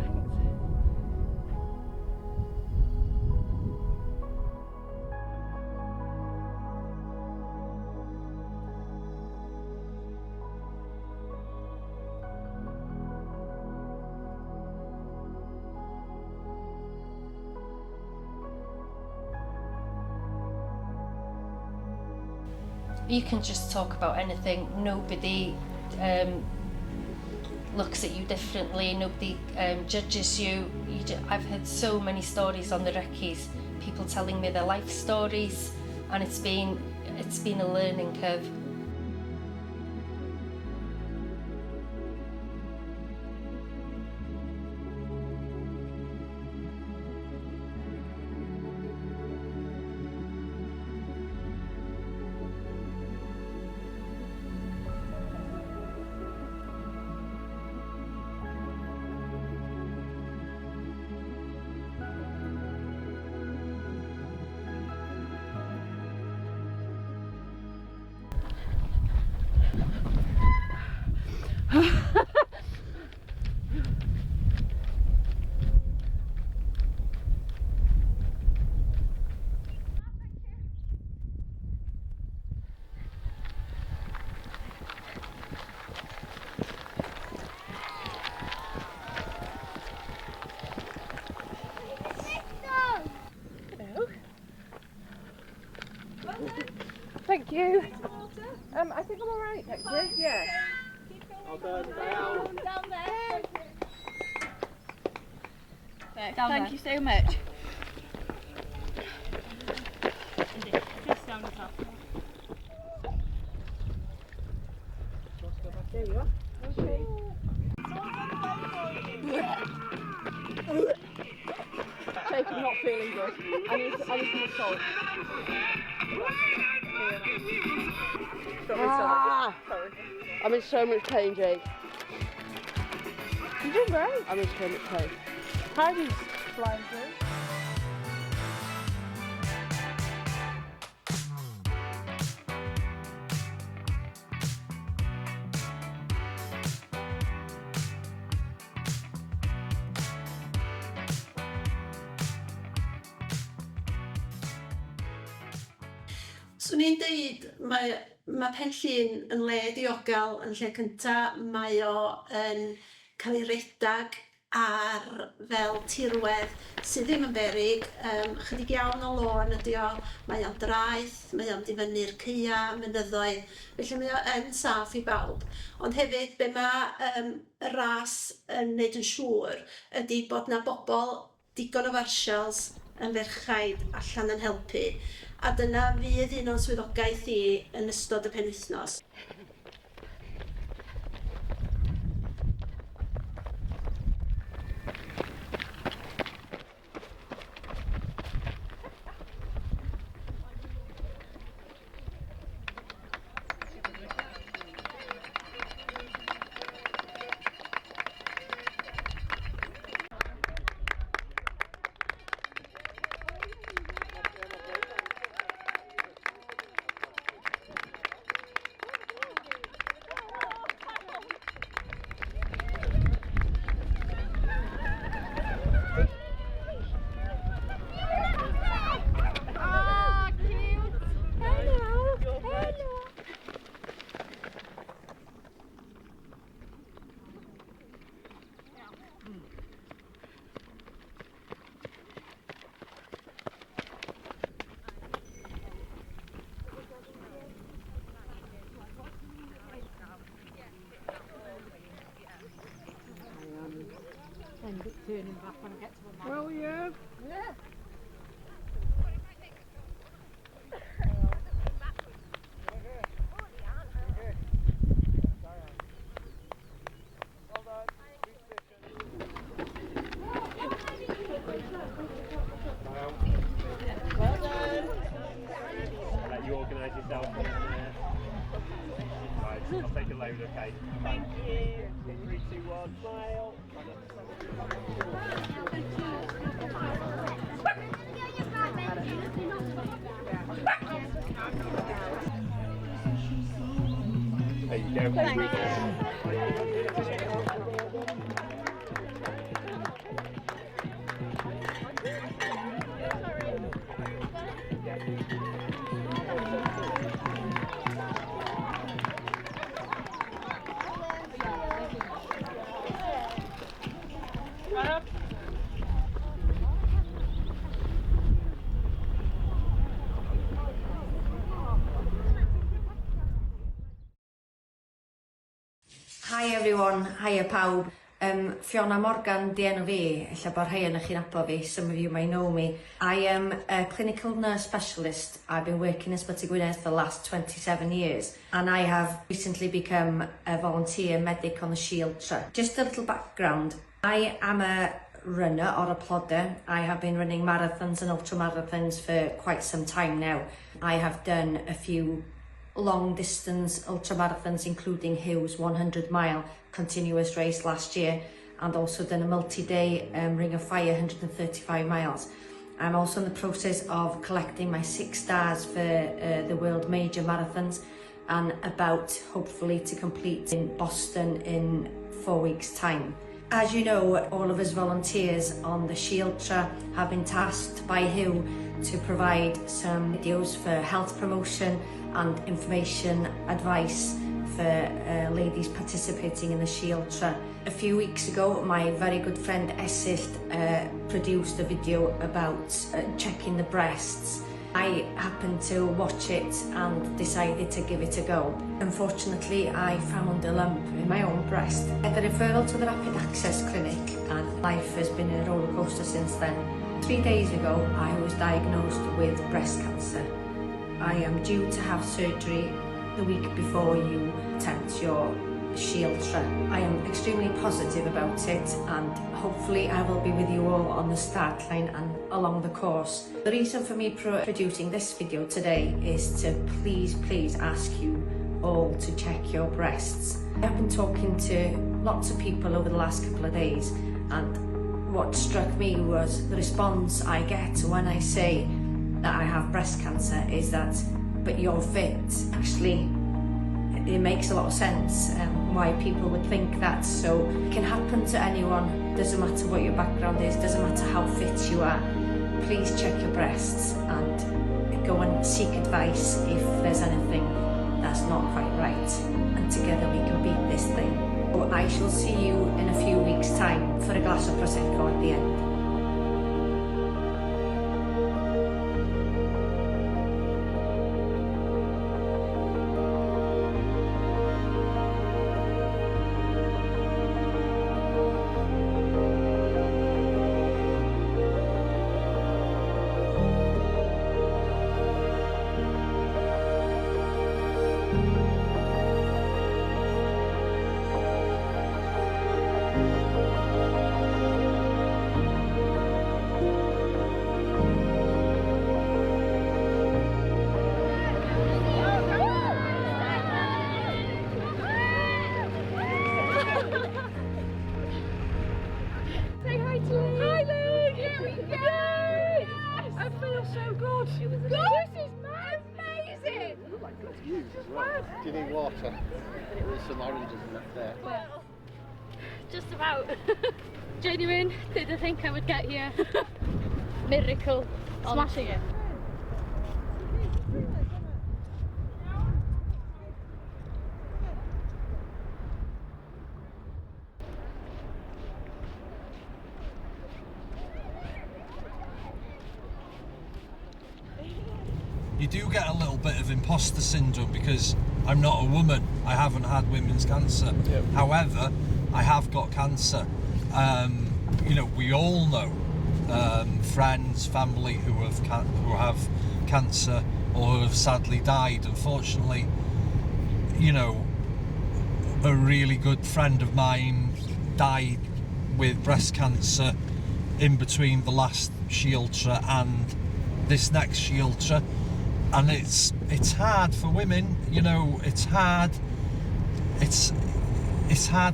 You can just talk about anything. Nobody looks at you differently. Nobody judges you. I've heard so many stories on the recce's, people telling me their life stories, and it's been a learning curve. Thank you. I think I'm alright, thank you. Yeah. Down there. Thank you so much. Just down the top. There you are. Okay. Jake, I'm not feeling good. I need some salt. Sorry. I'm in so much pain, Jake. You're doing great. I'm in so much pain. Charities flying through. Swn i'n dweud mae Llŷn yn le diogel yn lle cynta, mae o yn cael ei redag ar fel tirwedd sydd ddim yn beryg, chydig iawn o lôn ydi o, mae o'n draeth, mae o'n difynnu'r ceia, mynyddoedd, felly mae o yn saff i bawb. Ond hefyd be mae y ras yn neud yn siŵr ydy bod na bobl digon o farsials yn ferchaid allan yn helpu, a dyna fydd un o'n swyddogaeth i yn ystod y penwythnos. Turning back when I get to the Well, yeah. Yeah. Well done. Let you organise yourself. Right, I'll take a load, okay? Thank you. 3, 2, 1, smile. There you go. Hi everyone, hiya pawb. Fiona Morgan di enw fi, ella bod rhai yn chi'n abo fi, some of you may know me. I am a clinical nurse specialist. I've been working in Ysbyty Gwynedd for the last 27 years and I have recently become a volunteer medic on the SheUltra. Just a little background, I am a runner or a plodder. I have been running marathons and ultra marathons for quite some time now. I have done a few long distance ultra marathons, including Hugh's 100-mile continuous race last year, and also done a multi-day Ring of Fire 135 miles. I'm also in the process of collecting my 6 stars for the world major marathons and about hopefully to complete in Boston in 4 weeks time. As you know, all of us volunteers on the SheUltra have been tasked by Hugh to provide some videos for health promotion and information advice for ladies participating in the SheUltra. A few weeks ago, my very good friend Esyll produced a video about checking the breasts. I happened to watch it and decided to give it a go. Unfortunately, I found a lump in my own breast. I had a referral to the Rapid Access Clinic and life has been a roller coaster since then. 3 days ago, I was diagnosed with breast cancer. I am due to have surgery the week before you attempt your SheUltra. I am extremely positive about it and hopefully I will be with you all on the start line and along the course. The reason for me producing this video today is to please ask you all to check your breasts. I've been talking to lots of people over the last couple of days and what struck me was the response I get when I say that I have breast cancer is that, but you're fit. Actually, it makes a lot of sense why people would think that. So it can happen to anyone, doesn't matter what your background is, doesn't matter how fit you are. Please check your breasts and go and seek advice if there's anything that's not quite right. And together we can beat this thing. So I shall see you in a few weeks' time for a glass of Prosecco at the end. use as well. Do you need water? There's some oranges and that there. Well, just about. Genuine, didn't think I would get here. Miracle. Smashing it. You do get a little bit of imposter syndrome because I'm not a woman. I haven't had women's cancer. Yep. However, I have got cancer. You know, we all know friends, family who have cancer or who have sadly died. Unfortunately, you know, a really good friend of mine died with breast cancer in between the last SheUltra and this next SheUltra. And it's hard for women, you know, it's hard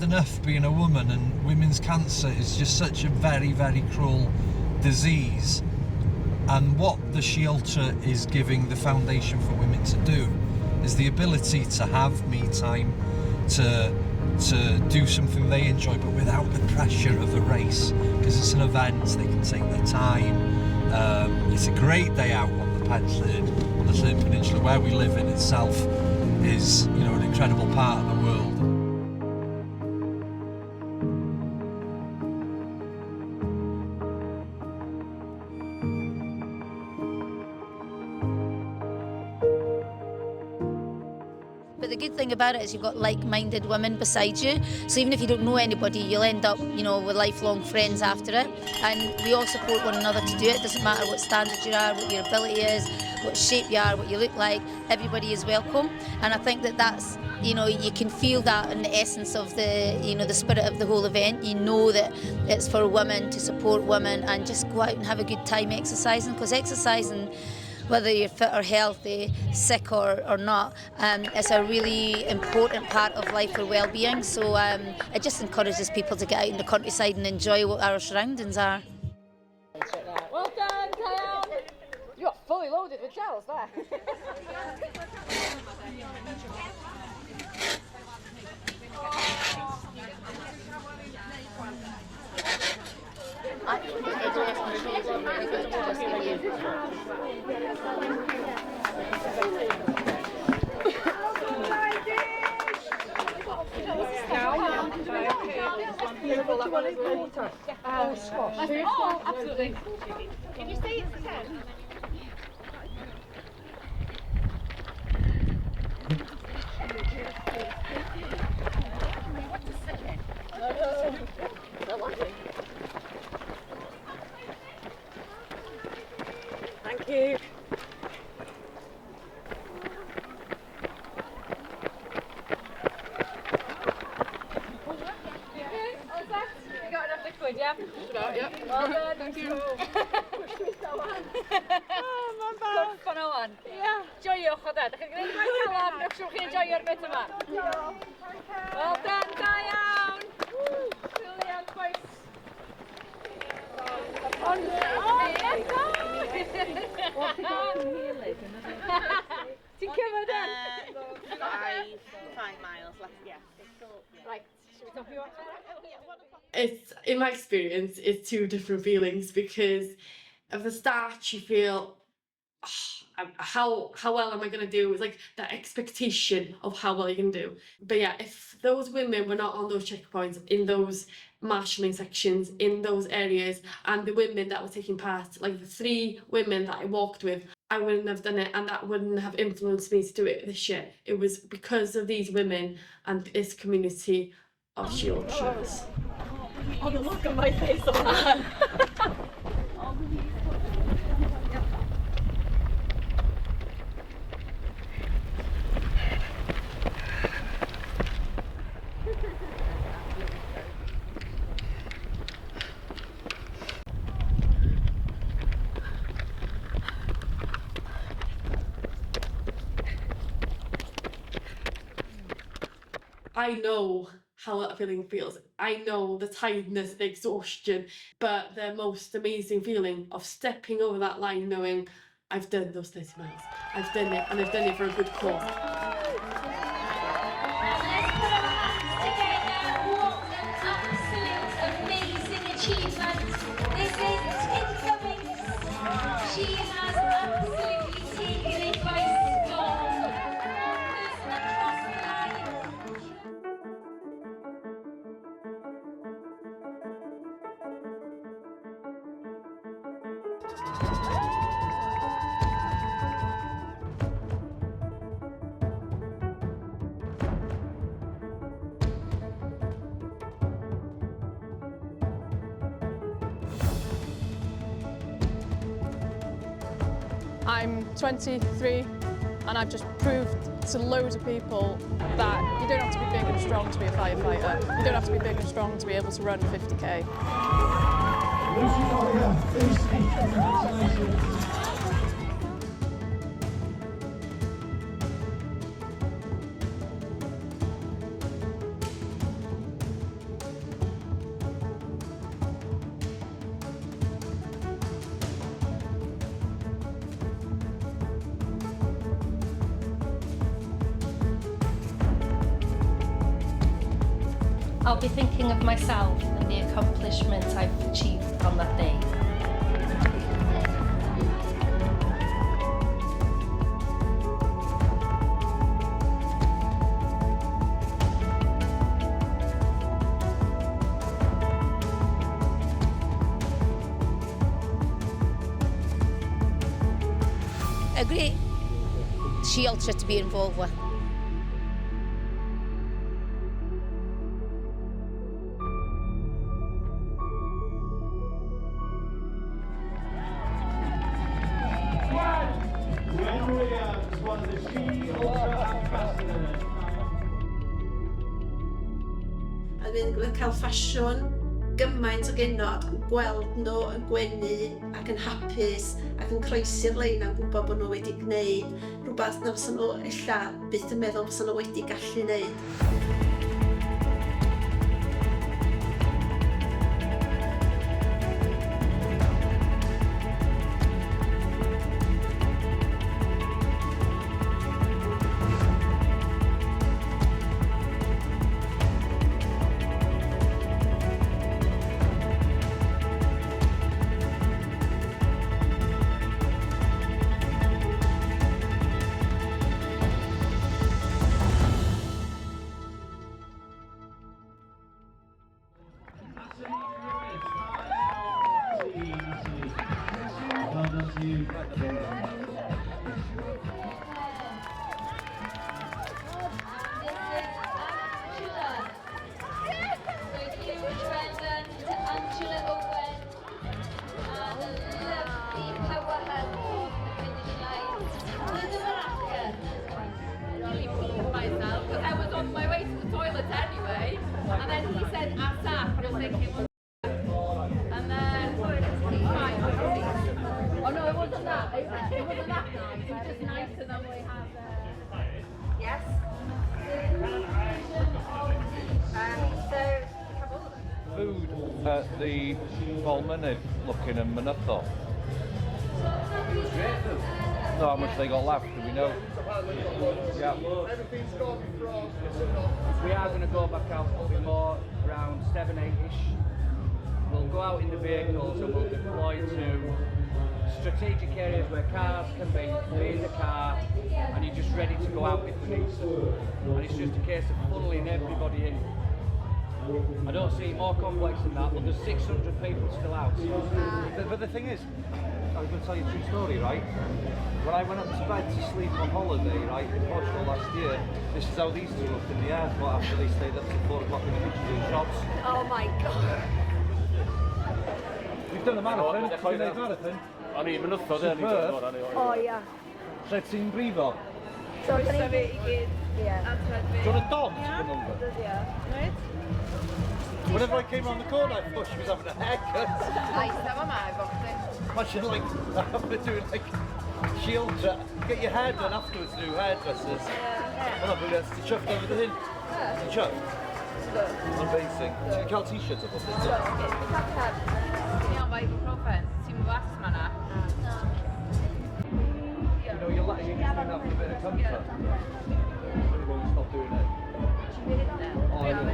enough being a woman, and women's cancer is just such a very, very cruel disease. And what the SheUltra is giving the foundation for women to do is the ability to have me time, to do something they enjoy, but without the pressure of a race, because it's an event, they can take their time. It's a great day out on the Llŷn Peninsula, where we live in itself is, you know, an incredible part of the world. But the good thing about it is you've got like-minded women beside you. So even if you don't know anybody, you'll end up, you know, with lifelong friends after it. And we all support one another to do it. It doesn't matter what standard you are, what your ability is, what shape you are, what you look like. Everybody is welcome. And I think that that's, you know, you can feel that in the essence of the, you know, the spirit of the whole event. You know that it's for women, to support women, and just go out and have a good time exercising, because exercising, whether you're fit or healthy, sick or not, it's a really important part of life for well-being. So it just encourages people to get out in the countryside and enjoy what our surroundings are. Well done, Kyle. You got fully loaded with gels there. Oh, absolutely. Can you say it's 10? Thank you. You got enough liquid, yeah? Yeah. Well done. Thank you. Push me so on. Oh, mae'n bawb. Corffon o wan. Ie. Joiwch o dad. Chi'n gwneud mae'n calam, newch chi'n joio'r bit yma. Well done, da iawn. Brilliant, boys. Ti'n cymryd yn? 5 miles left, yeah. Right, should we top you on? It's, in my experience, it's two different feelings, because at the start you feel, how well am I going to do? It's like that expectation of how well you can do. But yeah, if those women were not on those checkpoints, in those marshalling sections, in those areas, and the women that were taking part, like the 3 women that I walked with, I wouldn't have done it, and that wouldn't have influenced me to do it this year. It was because of these women and this community of SheUltras. Oh, the look on my face on that. I know how that feeling feels. I know the tiredness, the exhaustion, but the most amazing feeling of stepping over that line knowing I've done those 30 miles. I've done it, and I've done it for a good cause. I'm 23 and I've just proved to loads of people that you don't have to be big and strong to be a firefighter. You don't have to be big and strong to be able to run 50k. I'll be thinking of myself and the accomplishment I've achieved on that day. A great SheUltra to be involved with. A dwi'n cael ffasiwn gymaint o genod, gweld nhw yn gwenu ac yn hapus ac yn croesi'r lein am gwybod bod nhw wedi gwneud rhywbeth na fysa nhw ella byth yn meddwl fysa nhw wedi gallu gwneud. Food at the Balmynnydd looking in Mynyddodd. Know how much they got left, do we know? Yeah. We are going to go back out probably more around 7, 8-ish. We'll go out in the vehicles and we'll deploy to strategic areas where cars can be in the car and you're just ready to go out if we need to. And it's just a case of funneling everybody in. I don't see it more complex than that, but there's 600 people still out. But the thing is, I was going to tell you a true story, right? When I went up to bed to sleep on holiday, right, in Portugal last year, this is how these two looked in the airport after they stayed up till 4 o'clock in the kitchen doing shots. Oh my god. We've done a marathon, we've done a marathon. O'n i'n mynyddodd e, O ia. Lle ti'n brifo? So da ni i gyd. Ie. Do you want a dog to come over? Right. Whenever I came around the corner, I thought she was having a haircut. Nice, that was my birthday. Imagine like having to do like SheUltra. Get your hair done afterwards, new hairdressers. Yeah. Wel, dwi'n ti chuffed over the hyn? Ti'n chuffed? Amazing. Ti'n cael t-shirt o bobl? Ti'n iawn, mae ibuprofen. Ti'n fas ma na? You know, you're letting your skin have a bit of comfort. You won't stop doing it. Oh, I know.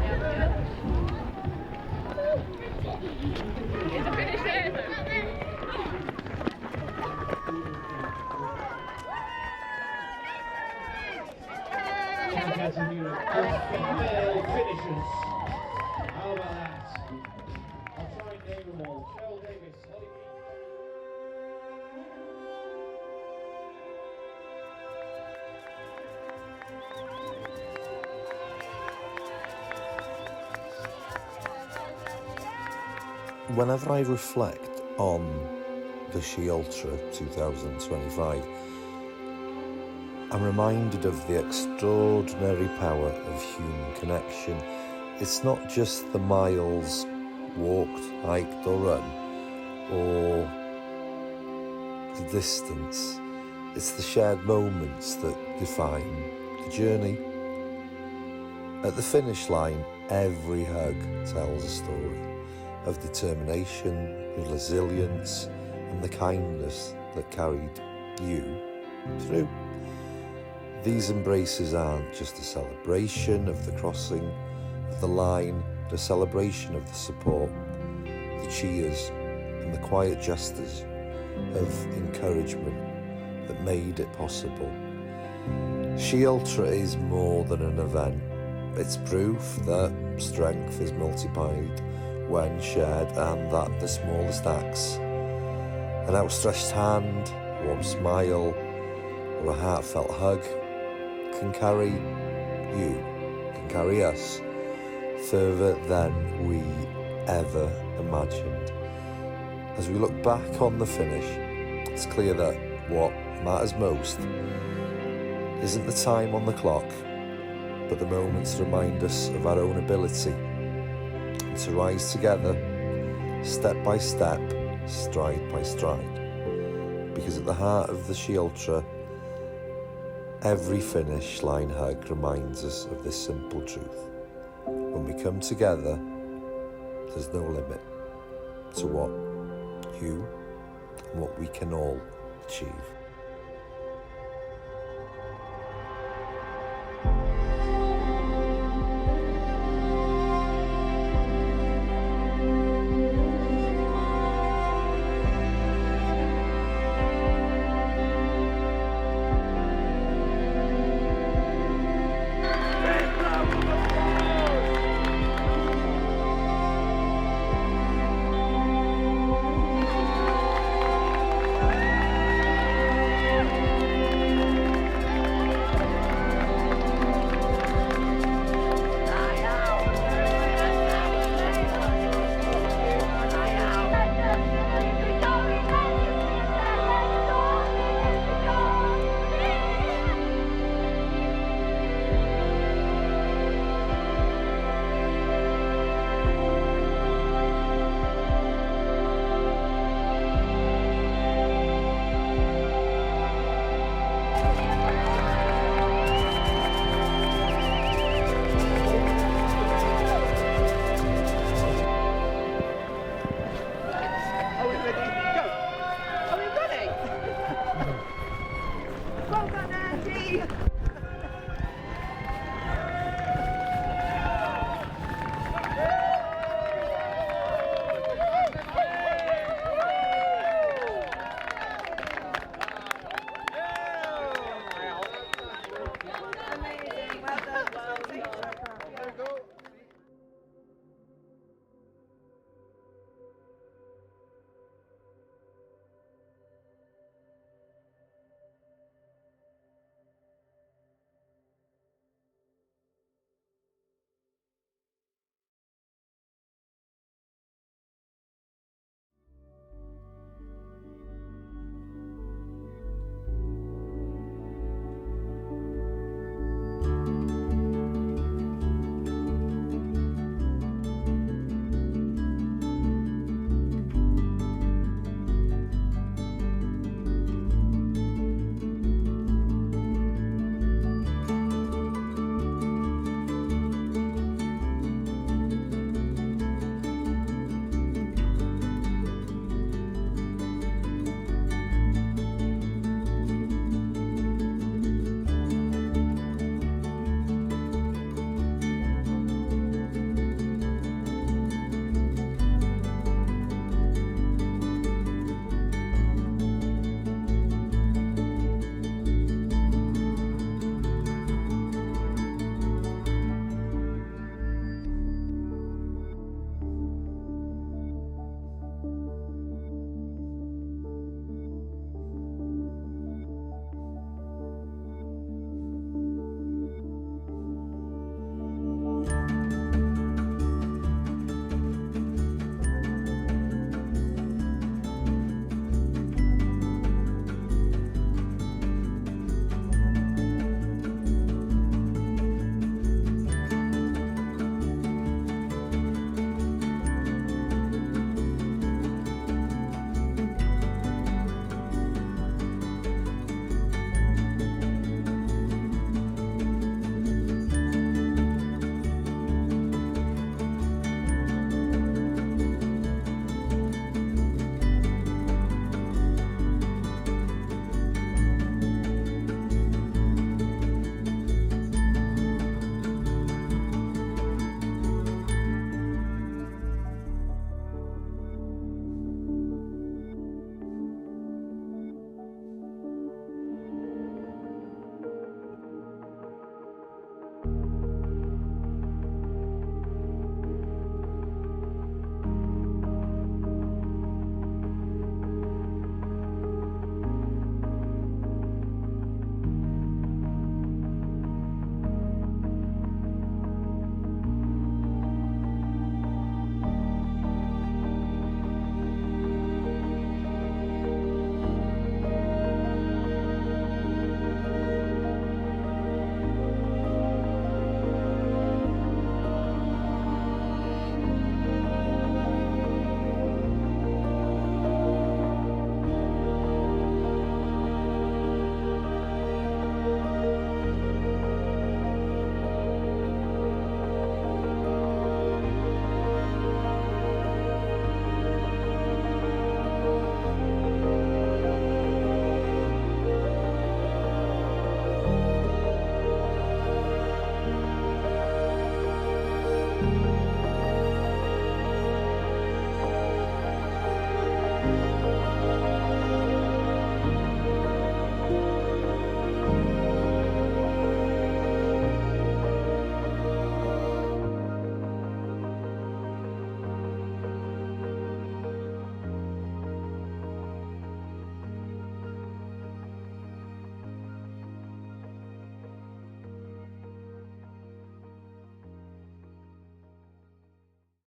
Is it finished there? Female finishers. How about that? I'll try and name them all. Cheryl Davis, Holly Green. Whenever I reflect on the SheUltra 2025, I'm reminded of the extraordinary power of human connection. It's not just the miles walked, hiked or run, or the distance. It's the shared moments that define the journey. At the finish line, every hug tells a story of determination, of resilience, and the kindness that carried you through. These embraces aren't just a celebration of the crossing of the line, but a celebration of the support, the cheers, and the quiet gestures of encouragement that made it possible. SheUltra is more than an event. It's proof that strength is multiplied when shared, and that the smallest acts, an outstretched hand, a warm smile, or a heartfelt hug, can carry you, can carry us further than we ever imagined. As we look back on the finish, it's clear that what matters most isn't the time on the clock, but the moments remind us of our own ability and to rise together, step by step, stride by stride. Because at the heart of the SheUltra, every finish line hug reminds us of this simple truth. When we come together, there's no limit to what you and what we can all achieve.